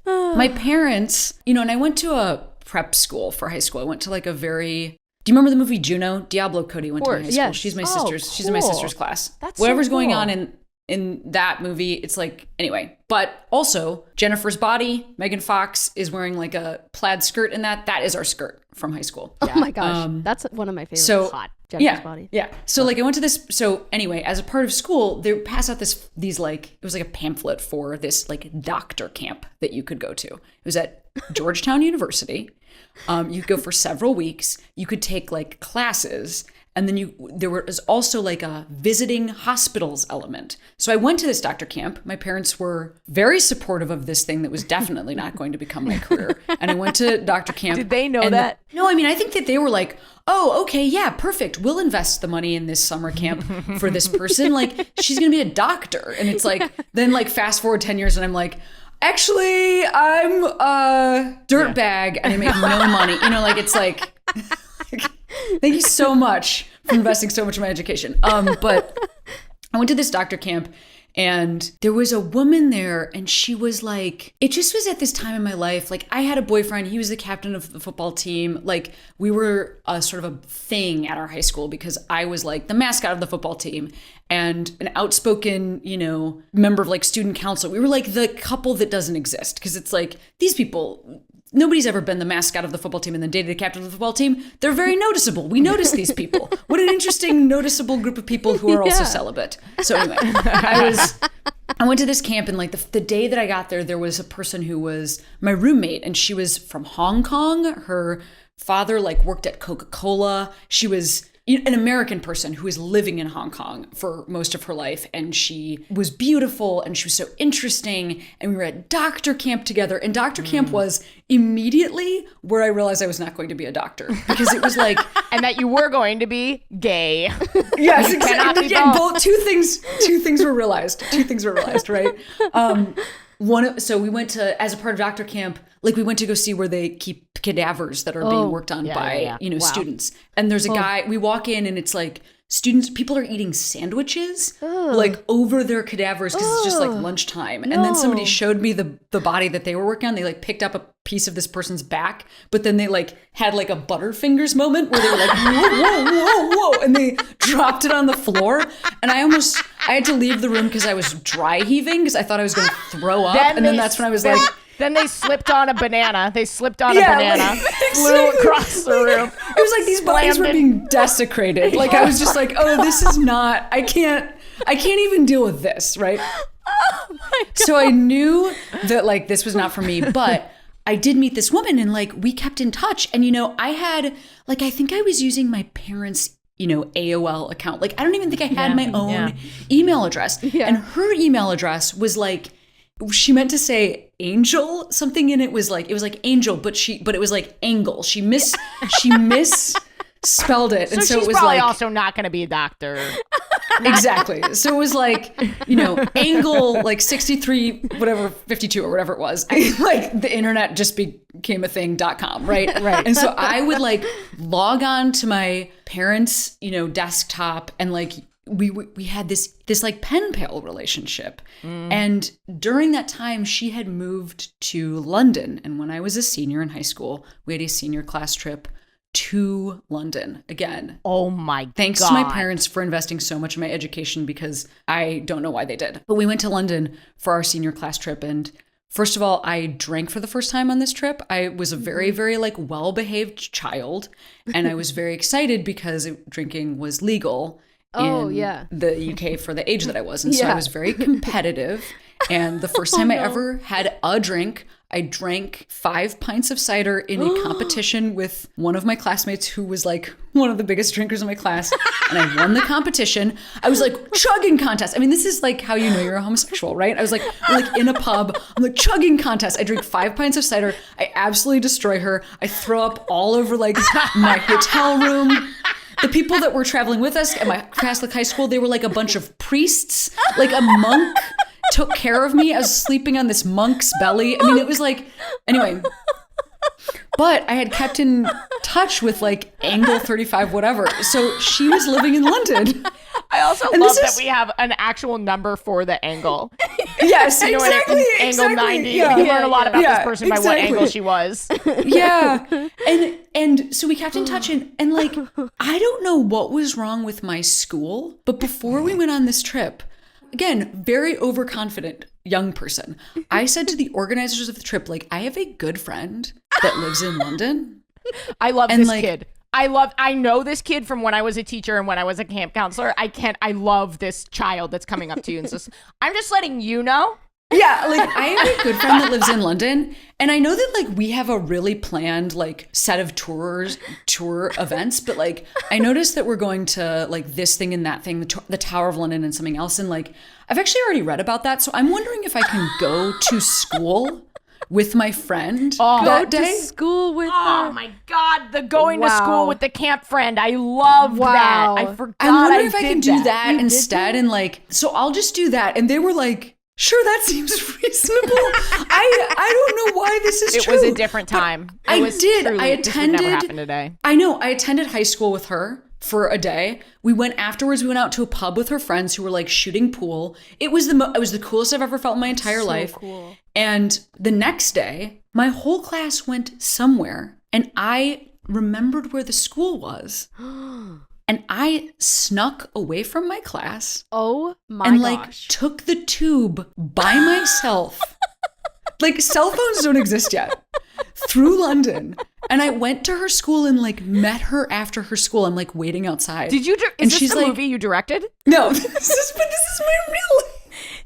my parents, and I went to a prep school for high school. I went to like a very... Do you remember the movie Juno? Diablo Cody went to my high school. Yes. She's my Oh, sister's. She's in my cool. sister's class. That's so Whatever's going cool. on in that movie, it's like, anyway. But also, Jennifer's Body, Megan Fox is wearing like a plaid skirt in that. That is our skirt from high school. Oh my gosh. That's one of my favorites. So Hot. Jennifer's body. Yeah. So like I went to this. So anyway, as a part of school, they pass out these like, it was like a pamphlet for this like doctor camp that you could go to. It was at Georgetown University. You could go for several weeks. You could take like classes. And then there was also like a visiting hospitals element. So I went to this doctor camp. My parents were very supportive of this thing that was definitely not going to become my career. And I went to doctor camp. Did they know that? No, I mean, I think that they were like, oh, okay, yeah, perfect. We'll invest the money in this summer camp for this person. Like, she's going to be a doctor. And it's like, then like fast forward 10 years and I'm like, actually, I'm a dirtbag and I make no money. You know, like it's like... Thank you so much for investing so much in my education. But I went to this doctor camp and there was a woman there and she was like, it just was at this time in my life. Like I had a boyfriend, he was the captain of the football team. Like we were sort of a thing at our high school because I was like the mascot of the football team and an outspoken, you know, member of like student council. We were like the couple that doesn't exist because it's like these people... Nobody's ever been the mascot of the football team and then dated the captain of the football team. They're very noticeable. We notice these people. What an interesting, noticeable group of people who are also celibate. So anyway, I went to this camp and like the day that I got there, there was a person who was my roommate and she was from Hong Kong. Her father like worked at Coca-Cola. She was an American person who was living in Hong Kong for most of her life. And she was beautiful and she was so interesting. And we were at doctor camp together. And doctor camp was immediately where I realized I was not going to be a doctor because it was like... and that you were going to be gay. Yes, exactly. Yeah, two things were realized. Two things were realized, right? So we went to, as a part of doctor camp, like we went to go see where they keep cadavers that are being worked on by students. And there's a guy, we walk in and it's like people are eating sandwiches like over their cadavers because it's just like lunchtime. And then somebody showed me the body that they were working on. They like picked up a piece of this person's back, but then they like had like a Butterfingers moment where they were like, whoa, whoa, whoa, whoa. And they dropped it on the floor. And I had to leave the room because I was dry heaving because I thought I was going to throw up. And then that's when I was like... Then they slipped on a banana. Flew across the room. It was like these bodies were being desecrated. Like I was just like, oh, this is not, I can't even deal with this, right? Oh my God. So I knew that like this was not for me, but I did meet this woman and like we kept in touch. And you know, I had like, I think I was using my parents' AOL account. Like I don't even think I had my own email address. Yeah. And her email address was like, she meant to say angel something and it was like angel but it was like angle. She misspelled it. So and so she's it was probably like also not going to be a doctor. Exactly. So it was like, angle like 63 whatever 52 or whatever it was. Like the internet just became a thing.com, right? And so I would like log on to my parents' desktop and like we had this like pen pal relationship. And during that time she had moved to London. And when I was a senior in high school, we had a senior class trip to London again. Oh my God. Thanks to my parents for investing so much in my education because I don't know why they did. But we went to London for our senior class trip. And first of all, I drank for the first time on this trip. I was a very, very like well-behaved child. And I was very excited because drinking was legal in the UK for the age that I was. And so I was very competitive. And the first time I ever had a drink, I drank 5 pints of cider in a competition with one of my classmates who was like one of the biggest drinkers in my class. And I won the competition. I was like chugging contest. I mean, this is like how you know you're a homosexual, right? I was like in a pub. I'm like chugging contest. I drink 5 pints of cider. I absolutely destroy her. I throw up all over like my hotel room. The people that were traveling with us at my Catholic high school, they were like a bunch of priests. Like a monk took care of me. I was sleeping on this monk's belly. I mean, it was like, anyway. But I had kept in touch with like Angle 35, whatever. So she was living in London. I also love that we have an actual number for the angle. Yes, exactly. Angle 90. Yeah. We learn a lot about this person by what angle she was. Yeah. And so we kept in touch and like, I don't know what was wrong with my school, but before we went on this trip, again, very overconfident young person, I said to the organizers of the trip, like, I have a good friend that lives in London. I love this kid. I know this kid from when I was a teacher and when I was a camp counselor. I love this child that's coming up to you. And so I'm just letting you know. Yeah, like I have a good friend that lives in London, and I know that like we have a really planned like set of tour events, but like I noticed that we're going to like this thing and that thing, the Tower of London and something else, and like I've actually already read about that, so I'm wondering if I can go to school with my friend that day. Go to school with her. Oh my God, the going to school with the camp friend. I love that. I forgot. I'm wondering if I did can do that instead, and like so I'll just do that, and they were like, sure, that seems reasonable. I don't know why this is true. It was a different time. I attended. This would never happen today. I know. I attended high school with her for a day. We went afterwards. We went out to a pub with her friends who were like shooting pool. It was the coolest I've ever felt in my entire life. Cool. And the next day, my whole class went somewhere, and I remembered where the school was. And I snuck away from my class. Oh my and gosh. like took the tube by myself. Like cell phones don't exist yet. Through London. And I went to her school and like met her after her school. I'm like waiting outside. Did you? Is this the movie you directed? No, this is my real life.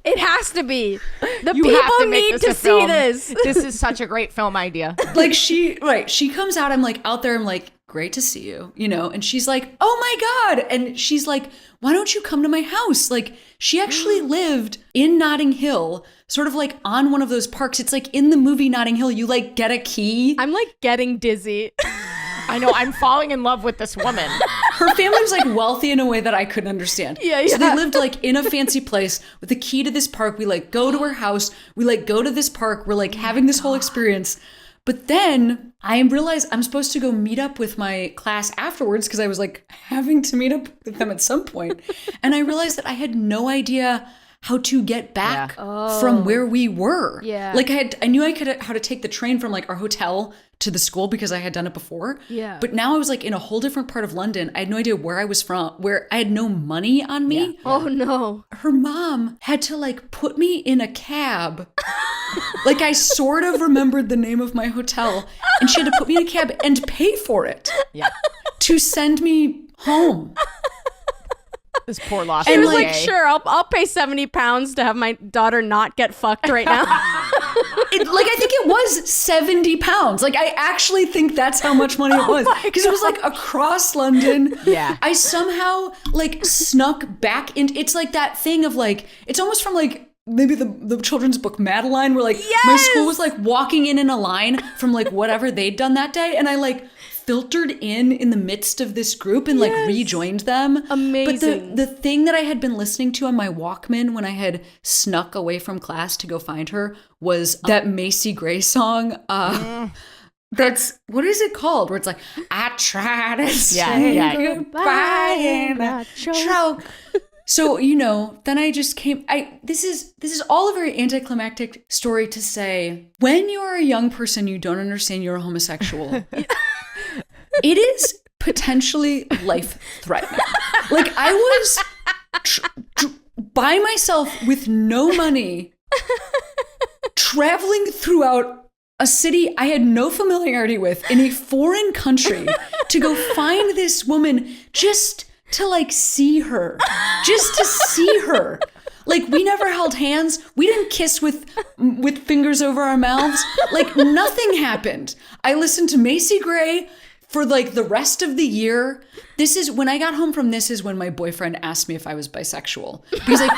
It has to be. The You have people to make need this to a see film. this. This is such a great film idea. Like she comes out, I'm like out there, I'm like, great to see you, you know? And she's like, oh my God. And she's like, why don't you come to my house? Like she actually lived in Notting Hill, sort of like on one of those parks. It's like in the movie Notting Hill, you like get a key. I'm like getting dizzy. I know, I'm falling in love with this woman. Her family was like wealthy in a way that I couldn't understand. Yeah. So they lived like in a fancy place with the key to this park. We like go to her house. We like go to this park. We're like having this whole experience. But then I realized I'm supposed to go meet up with my class afterwards because I was like having to meet up with them at some point. And I realized that I had no idea how to get back from where we were. Yeah. Like I knew how to take the train from like our hotel to the school because I had done it before. Yeah. But now I was like in a whole different part of London. I had no idea where I was from, where I had no money on me. Yeah. Oh no. Her mom had to like put me in a cab. Like I sort of remembered the name of my hotel, and she had to put me in a cab and pay for it. Yeah. To send me home. This poor lost. She was gay. like, sure, I'll pay £70 to have my daughter not get fucked right now. I think it was £70. Like I actually think that's how much money it was, because it was like across London. Yeah. I somehow like snuck back in. It's like that thing of like, it's almost from like maybe the children's book Madeline, where like my school was like walking in a line from like whatever they'd done that day, and I like filtered in the midst of this group and like rejoined them. Amazing. But the thing that I had been listening to on my Walkman when I had snuck away from class to go find her was that Macy Gray song. That's, what is it called? Where it's like, I try to say goodbye and I choke. So, you know, then I just this is all a very anticlimactic story to say, when you are a young person, you don't understand you're a homosexual. It is potentially life-threatening. Like I was by myself with no money, traveling throughout a city I had no familiarity with in a foreign country to go find this woman just to like see her, just to see her. Like we never held hands. We didn't kiss with fingers over our mouths. Like nothing happened. I listened to Macy Gray for like the rest of the year. This is when I got home from this is when my boyfriend asked me if I was bisexual, because I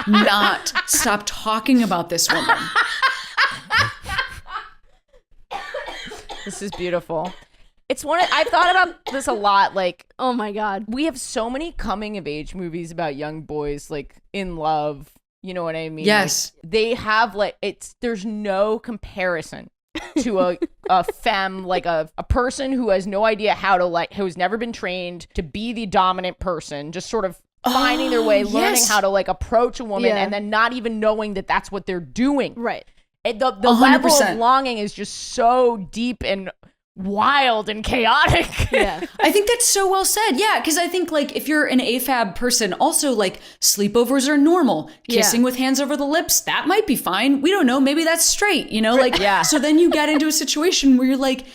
could not stop talking about this woman. This is beautiful. It's I've thought about this a lot. Like, Oh my God. we have so many coming of age movies about young boys like in love. You know what I mean? Yes. Like, they have like there's no comparison to a femme, like a person who has no idea how to like, who's never been trained to be the dominant person, just sort of finding their way, learning how to like approach a woman, and then not even knowing that that's what they're doing. Right. The level of longing is just so deep and wild and chaotic. Yeah. I think that's so well said. Yeah, because I think like if you're an AFAB person, also like sleepovers are normal. Kissing with hands over the lips, that might be fine. We don't know. Maybe that's straight, you know? Like, so then you get into a situation where you're like,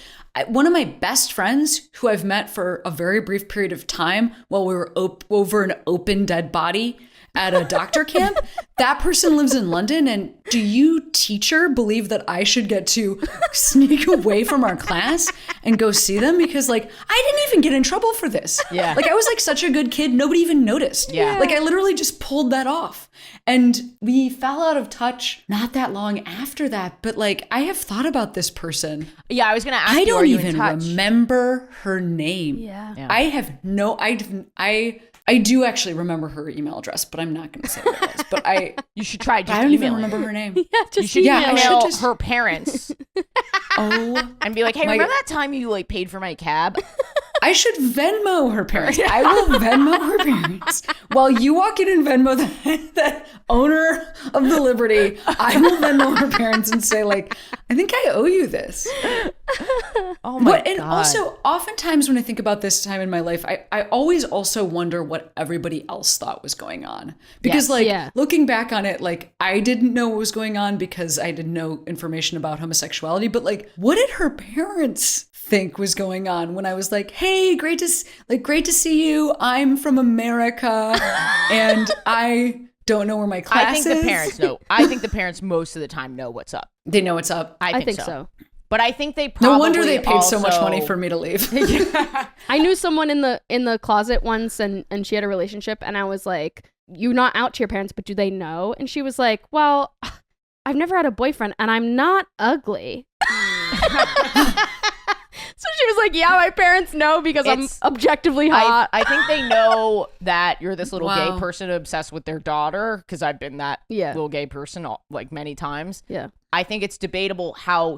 one of my best friends who I've met for a very brief period of time while we were over an open dead body at a doctor camp, that person lives in London. And do you, teacher, believe that I should get to sneak away from our class and go see them? Because like, I didn't even get in trouble for this. Yeah. Like I was like such a good kid. Nobody even noticed. Yeah. Like I literally just pulled that off. And we fell out of touch not that long after that. But like, I have thought about this person. Yeah, I was going to ask I you, don't are you in even touch? remember her name. Yeah. I have no, I do actually remember her email address, but I'm not going to say what it is. But You should try just I don't even emailing remember her. her name. Yeah, You just should Yeah, I should email just- her parents Oh, and be like, hey, My- remember that time you like paid for my cab? I should Venmo her parents. I will Venmo her parents. While you walk in and Venmo the owner of the Liberty, I will Venmo her parents and say like, I think I owe you this. Oh my And God. also, oftentimes when I think about this time in my life, I always also wonder what everybody else thought was going on. Because Yes. looking back on it, like I didn't know what was going on because I didn't know information about homosexuality. But like, what did her parents think was going on when I was like, hey, great to see you. I'm from America and I don't know where my class I think is. the parents know. I think the parents most of the time know what's up. They know what's up. I think so. But I think they probably No wonder they paid so much also- money for me to leave. I knew someone in the closet once, and she had a relationship, and I was like, "You're not out to your parents, but do they know?" And she was like, "Well, I've never had a boyfriend, and I'm not ugly." So she was like, "Yeah, my parents know because It's- I'm objectively hot." I think they know that you're this little Wow. gay person obsessed with their daughter, because I've been that Yeah. little gay person like many times. Yeah. I think it's debatable how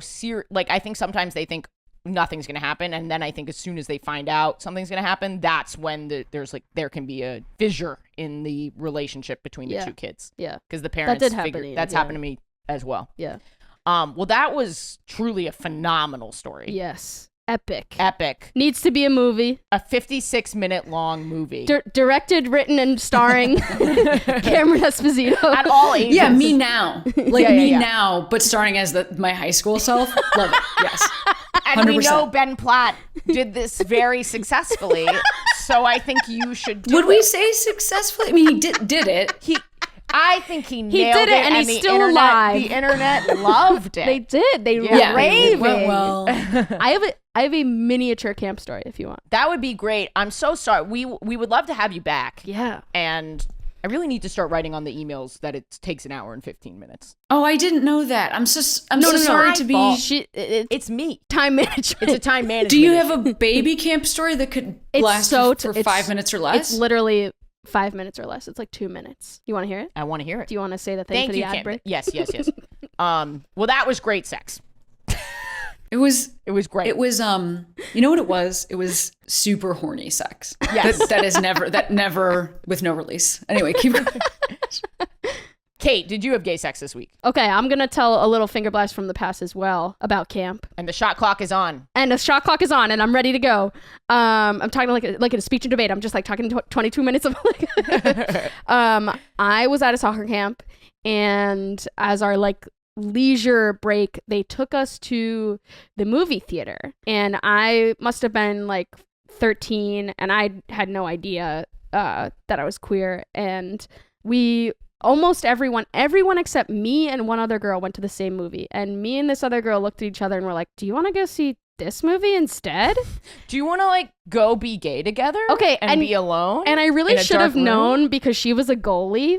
like I think sometimes they think nothing's going to happen, and then I think as soon as they find out something's going to happen, that's when there can be a fissure in the relationship between the Yeah. two kids, Yeah. because the parents did happen figure to you, that's yeah. happened to me as well. Yeah. Well, that was truly a phenomenal story. Yes. Epic. Epic. Needs to be a movie. A 56-minute long movie. Directed, written, and starring Cameron Esposito. At all ages. Yeah, me now. Like Yeah, me yeah. now, but starring as my high school self. Love it. Yes. And we 100%. know Ben Platt did this very successfully, so I think you should do Would it. we say successfully? I mean, he did it. I think he nailed did it, and he's the still internet, alive. The internet loved it. They did. They Yeah. raved. it went well. I have a miniature camp story if you want. That would be great. I'm so sorry. We would love to have you back. Yeah. And I really need to start writing on the emails that it takes an hour and 15 minutes. Oh, I didn't know that. I'm so no, sorry my to be. fault. It's me. time management. It's a time management. Do you have a baby camp story that could It's last so for it's- 5 minutes or less? It's literally 5 minutes or less. It's like 2 minutes. You want to hear it? I want to hear it. Do you want to say the thing Thank for the you, ad Kim. break? Yes. Well, that was great sex. It was great. you know what it was? It was super horny sex. Yes. that never with no release. Anyway, keep going. Kate, did you have gay sex this week? Okay, I'm going to tell a little finger blast from the past as well about camp. And the shot clock is on. And the shot clock is on, and I'm ready to go. I'm talking like in a speech and debate. I'm just like talking 22 minutes of like. I was at a soccer camp, and as our like leisure break, they took us to the movie theater, and I must have been like 13, and I had no idea that I was queer, and we. Almost everyone except me and one other girl went to the same movie. And me and this other girl looked at each other and were like, do you want to go see this movie instead? Do you want to like go be gay together? Okay, and be alone? And I really in a should dark have room? known because she was a goalie.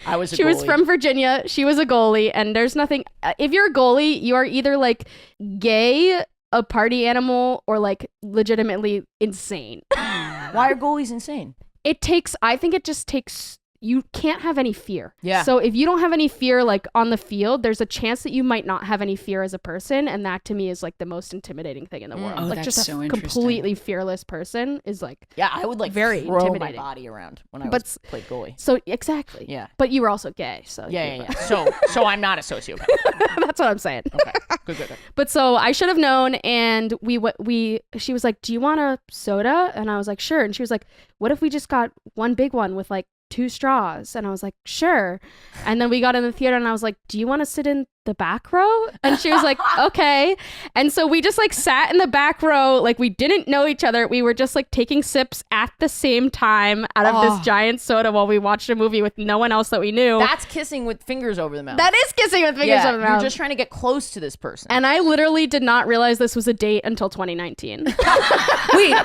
I was a She was goalie. from Virginia. She was a goalie. And there's nothing, if you're a goalie, you are either like gay, a party animal, or like legitimately insane. Why are goalies insane? I think it just takes, you can't have any fear. Yeah. So if you don't have any fear like on the field, there's a chance that you might not have any fear as a person, and that to me is like the most intimidating thing in the world. Oh, like that's just a so interesting. completely fearless person is like Yeah, I would like very throw my intimidating. body around when I But played goalie. so exactly. Yeah. But you were also gay, so Yeah. So I'm not a sociopath. That's what I'm saying. Okay. Good. But so I should have known, and she was like, "Do you want a soda?" And I was like, "Sure." And she was like, "What if we just got one big one with like 2 straws. And I was like, sure. And then we got in the theater and I was like, do you want to sit in the back row? And she was like, okay. And so we just like sat in the back row. Like we didn't know each other. We were just like taking sips at the same time out of this giant soda while we watched a movie with no one else that we knew. That's kissing with fingers over the mouth. That is kissing with fingers over the mouth. You're just trying to get close to this person. And I literally did not realize this was a date until 2019. Wait.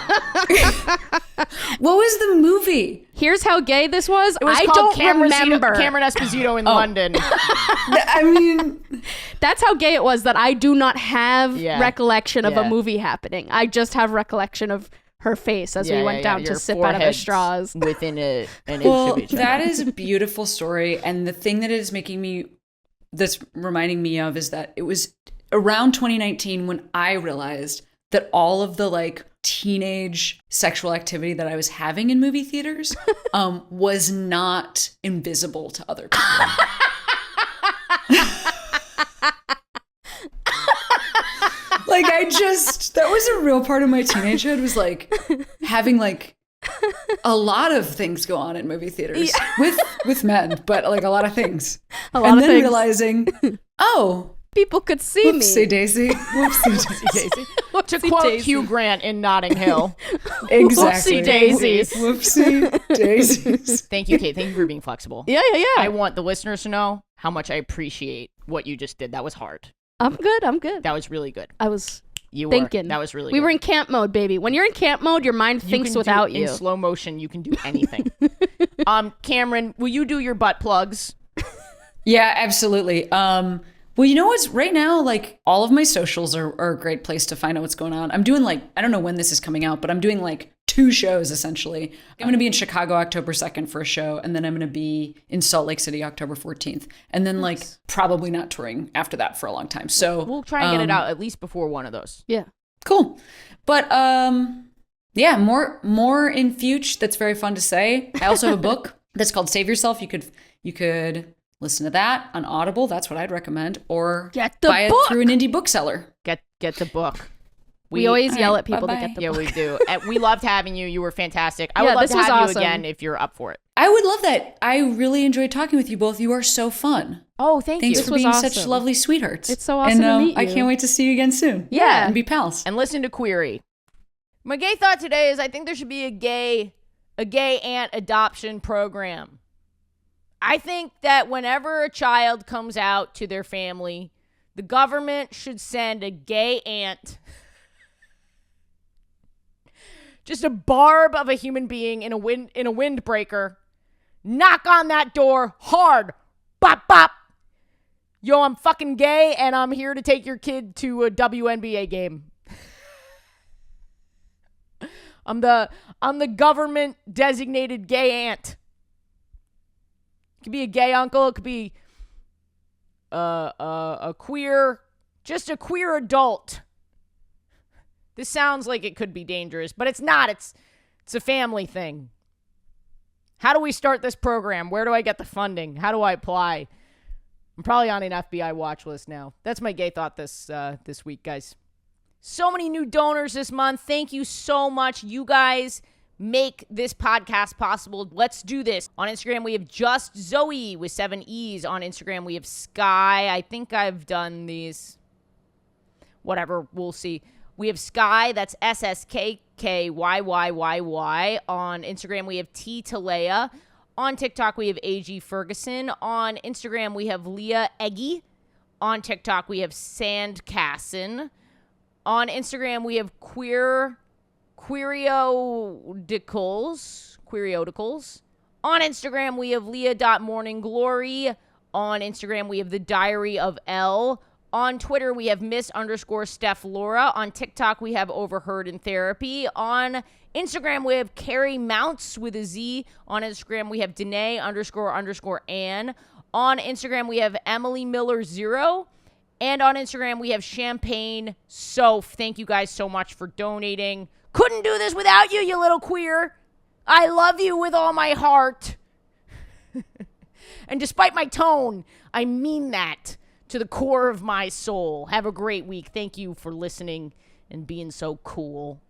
What was the movie? Here's how gay this was. It was I called don't remember. Cameron Esposito in London. I mean, that's how gay it was, that I do not have recollection of Yeah. a movie happening. I just have recollection of her face as we went down to Your sip out of the foreheads straws. within an inch well, of each other. that is a beautiful story. And the thing that it is that's reminding me of is that it was around 2019 when I realized that all of the like teenage sexual activity that I was having in movie theaters was not invisible to other people. Like that was a real part of my teenagehood, was like having like a lot of things go on in movie theaters with men, but like a lot of things. And then realizing, oh, people could see whoopsie me. daisy. Whoopsie daisy. To quote Hugh Grant in Notting Hill. Exactly. Whoopsie daisies. Whoopsie daisies. Thank you, Kate. Thank you for being flexible. Yeah. I want the listeners to know how much I appreciate what you just did. That was hard. I'm good. That was really good. I was You thinking. That was really good. We were in camp mode, baby. When you're in camp mode, your mind thinks without you. In slow motion, you can do anything. Cameron, will you do your butt plugs? Yeah, absolutely. Well, you know what's right now, like all of my socials are a great place to find out what's going on. I'm doing like, I don't know when this is coming out, but I'm doing like 2 shows essentially. I'm going to be in Chicago October 2nd for a show, and then I'm going to be in Salt Lake City October 14th, and then like probably not touring after that for a long time. So we'll try and get it out at least before one of those. Yeah. Cool. But yeah, more in future. That's very fun to say. I also have a book that's called Save Yourself. You could listen to that on Audible. That's what I'd recommend. Or buy it through an indie bookseller. Get the book. We always yell at people bye-bye. to get the Yeah, book. we do. And we loved having you. You were fantastic. I would love to have you again if you're up for it. I would love that. I really enjoyed talking with you both. You are so fun. Oh, thanks Thanks you. for being such lovely sweethearts. It's so awesome to meet I you. can't wait to see you again soon. Yeah. And be pals. And listen to Queery. My gay thought today is I think there should be a gay aunt adoption program. I think that whenever a child comes out to their family, the government should send a gay aunt, just a barb of a human being in a windbreaker, knock on that door hard, bop bop. Yo, I'm fucking gay and I'm here to take your kid to a WNBA game. I'm the government designated gay aunt. It could be a gay uncle. It could be a queer adult. This sounds like it could be dangerous, but it's not. It's a family thing. How do we start this program? Where do I get the funding? How do I apply? I'm probably on an FBI watch list now. That's my gay thought this week, guys. So many new donors this month. Thank you so much. You guys make this podcast possible. Let's do this. On Instagram, we have Just Zoe with 7 E's. On Instagram, we have Sky. I think I've done these. Whatever, we'll see. We have Sky, that's SSKKYYYY. On Instagram, we have T Talea. On TikTok, we have AG Ferguson. On Instagram, we have Leah Eggy. On TikTok, we have Sandcassin. On Instagram, we have Queeryoticals. On Instagram, we have Leah.morningglory. On Instagram, we have The Diary of L. On Twitter, we have Miss_Steph Laura. On TikTok, we have Overheard in Therapy. On Instagram, we have Carrie Mounts with a Z. On Instagram, we have Danae__Ann. On Instagram, we have Emily Miller 0. And on Instagram, we have Champagne Soph. Thank you guys so much for donating. Couldn't do this without you, you little queer. I love you with all my heart. And despite my tone, I mean that to the core of my soul. Have a great week. Thank you for listening and being so cool.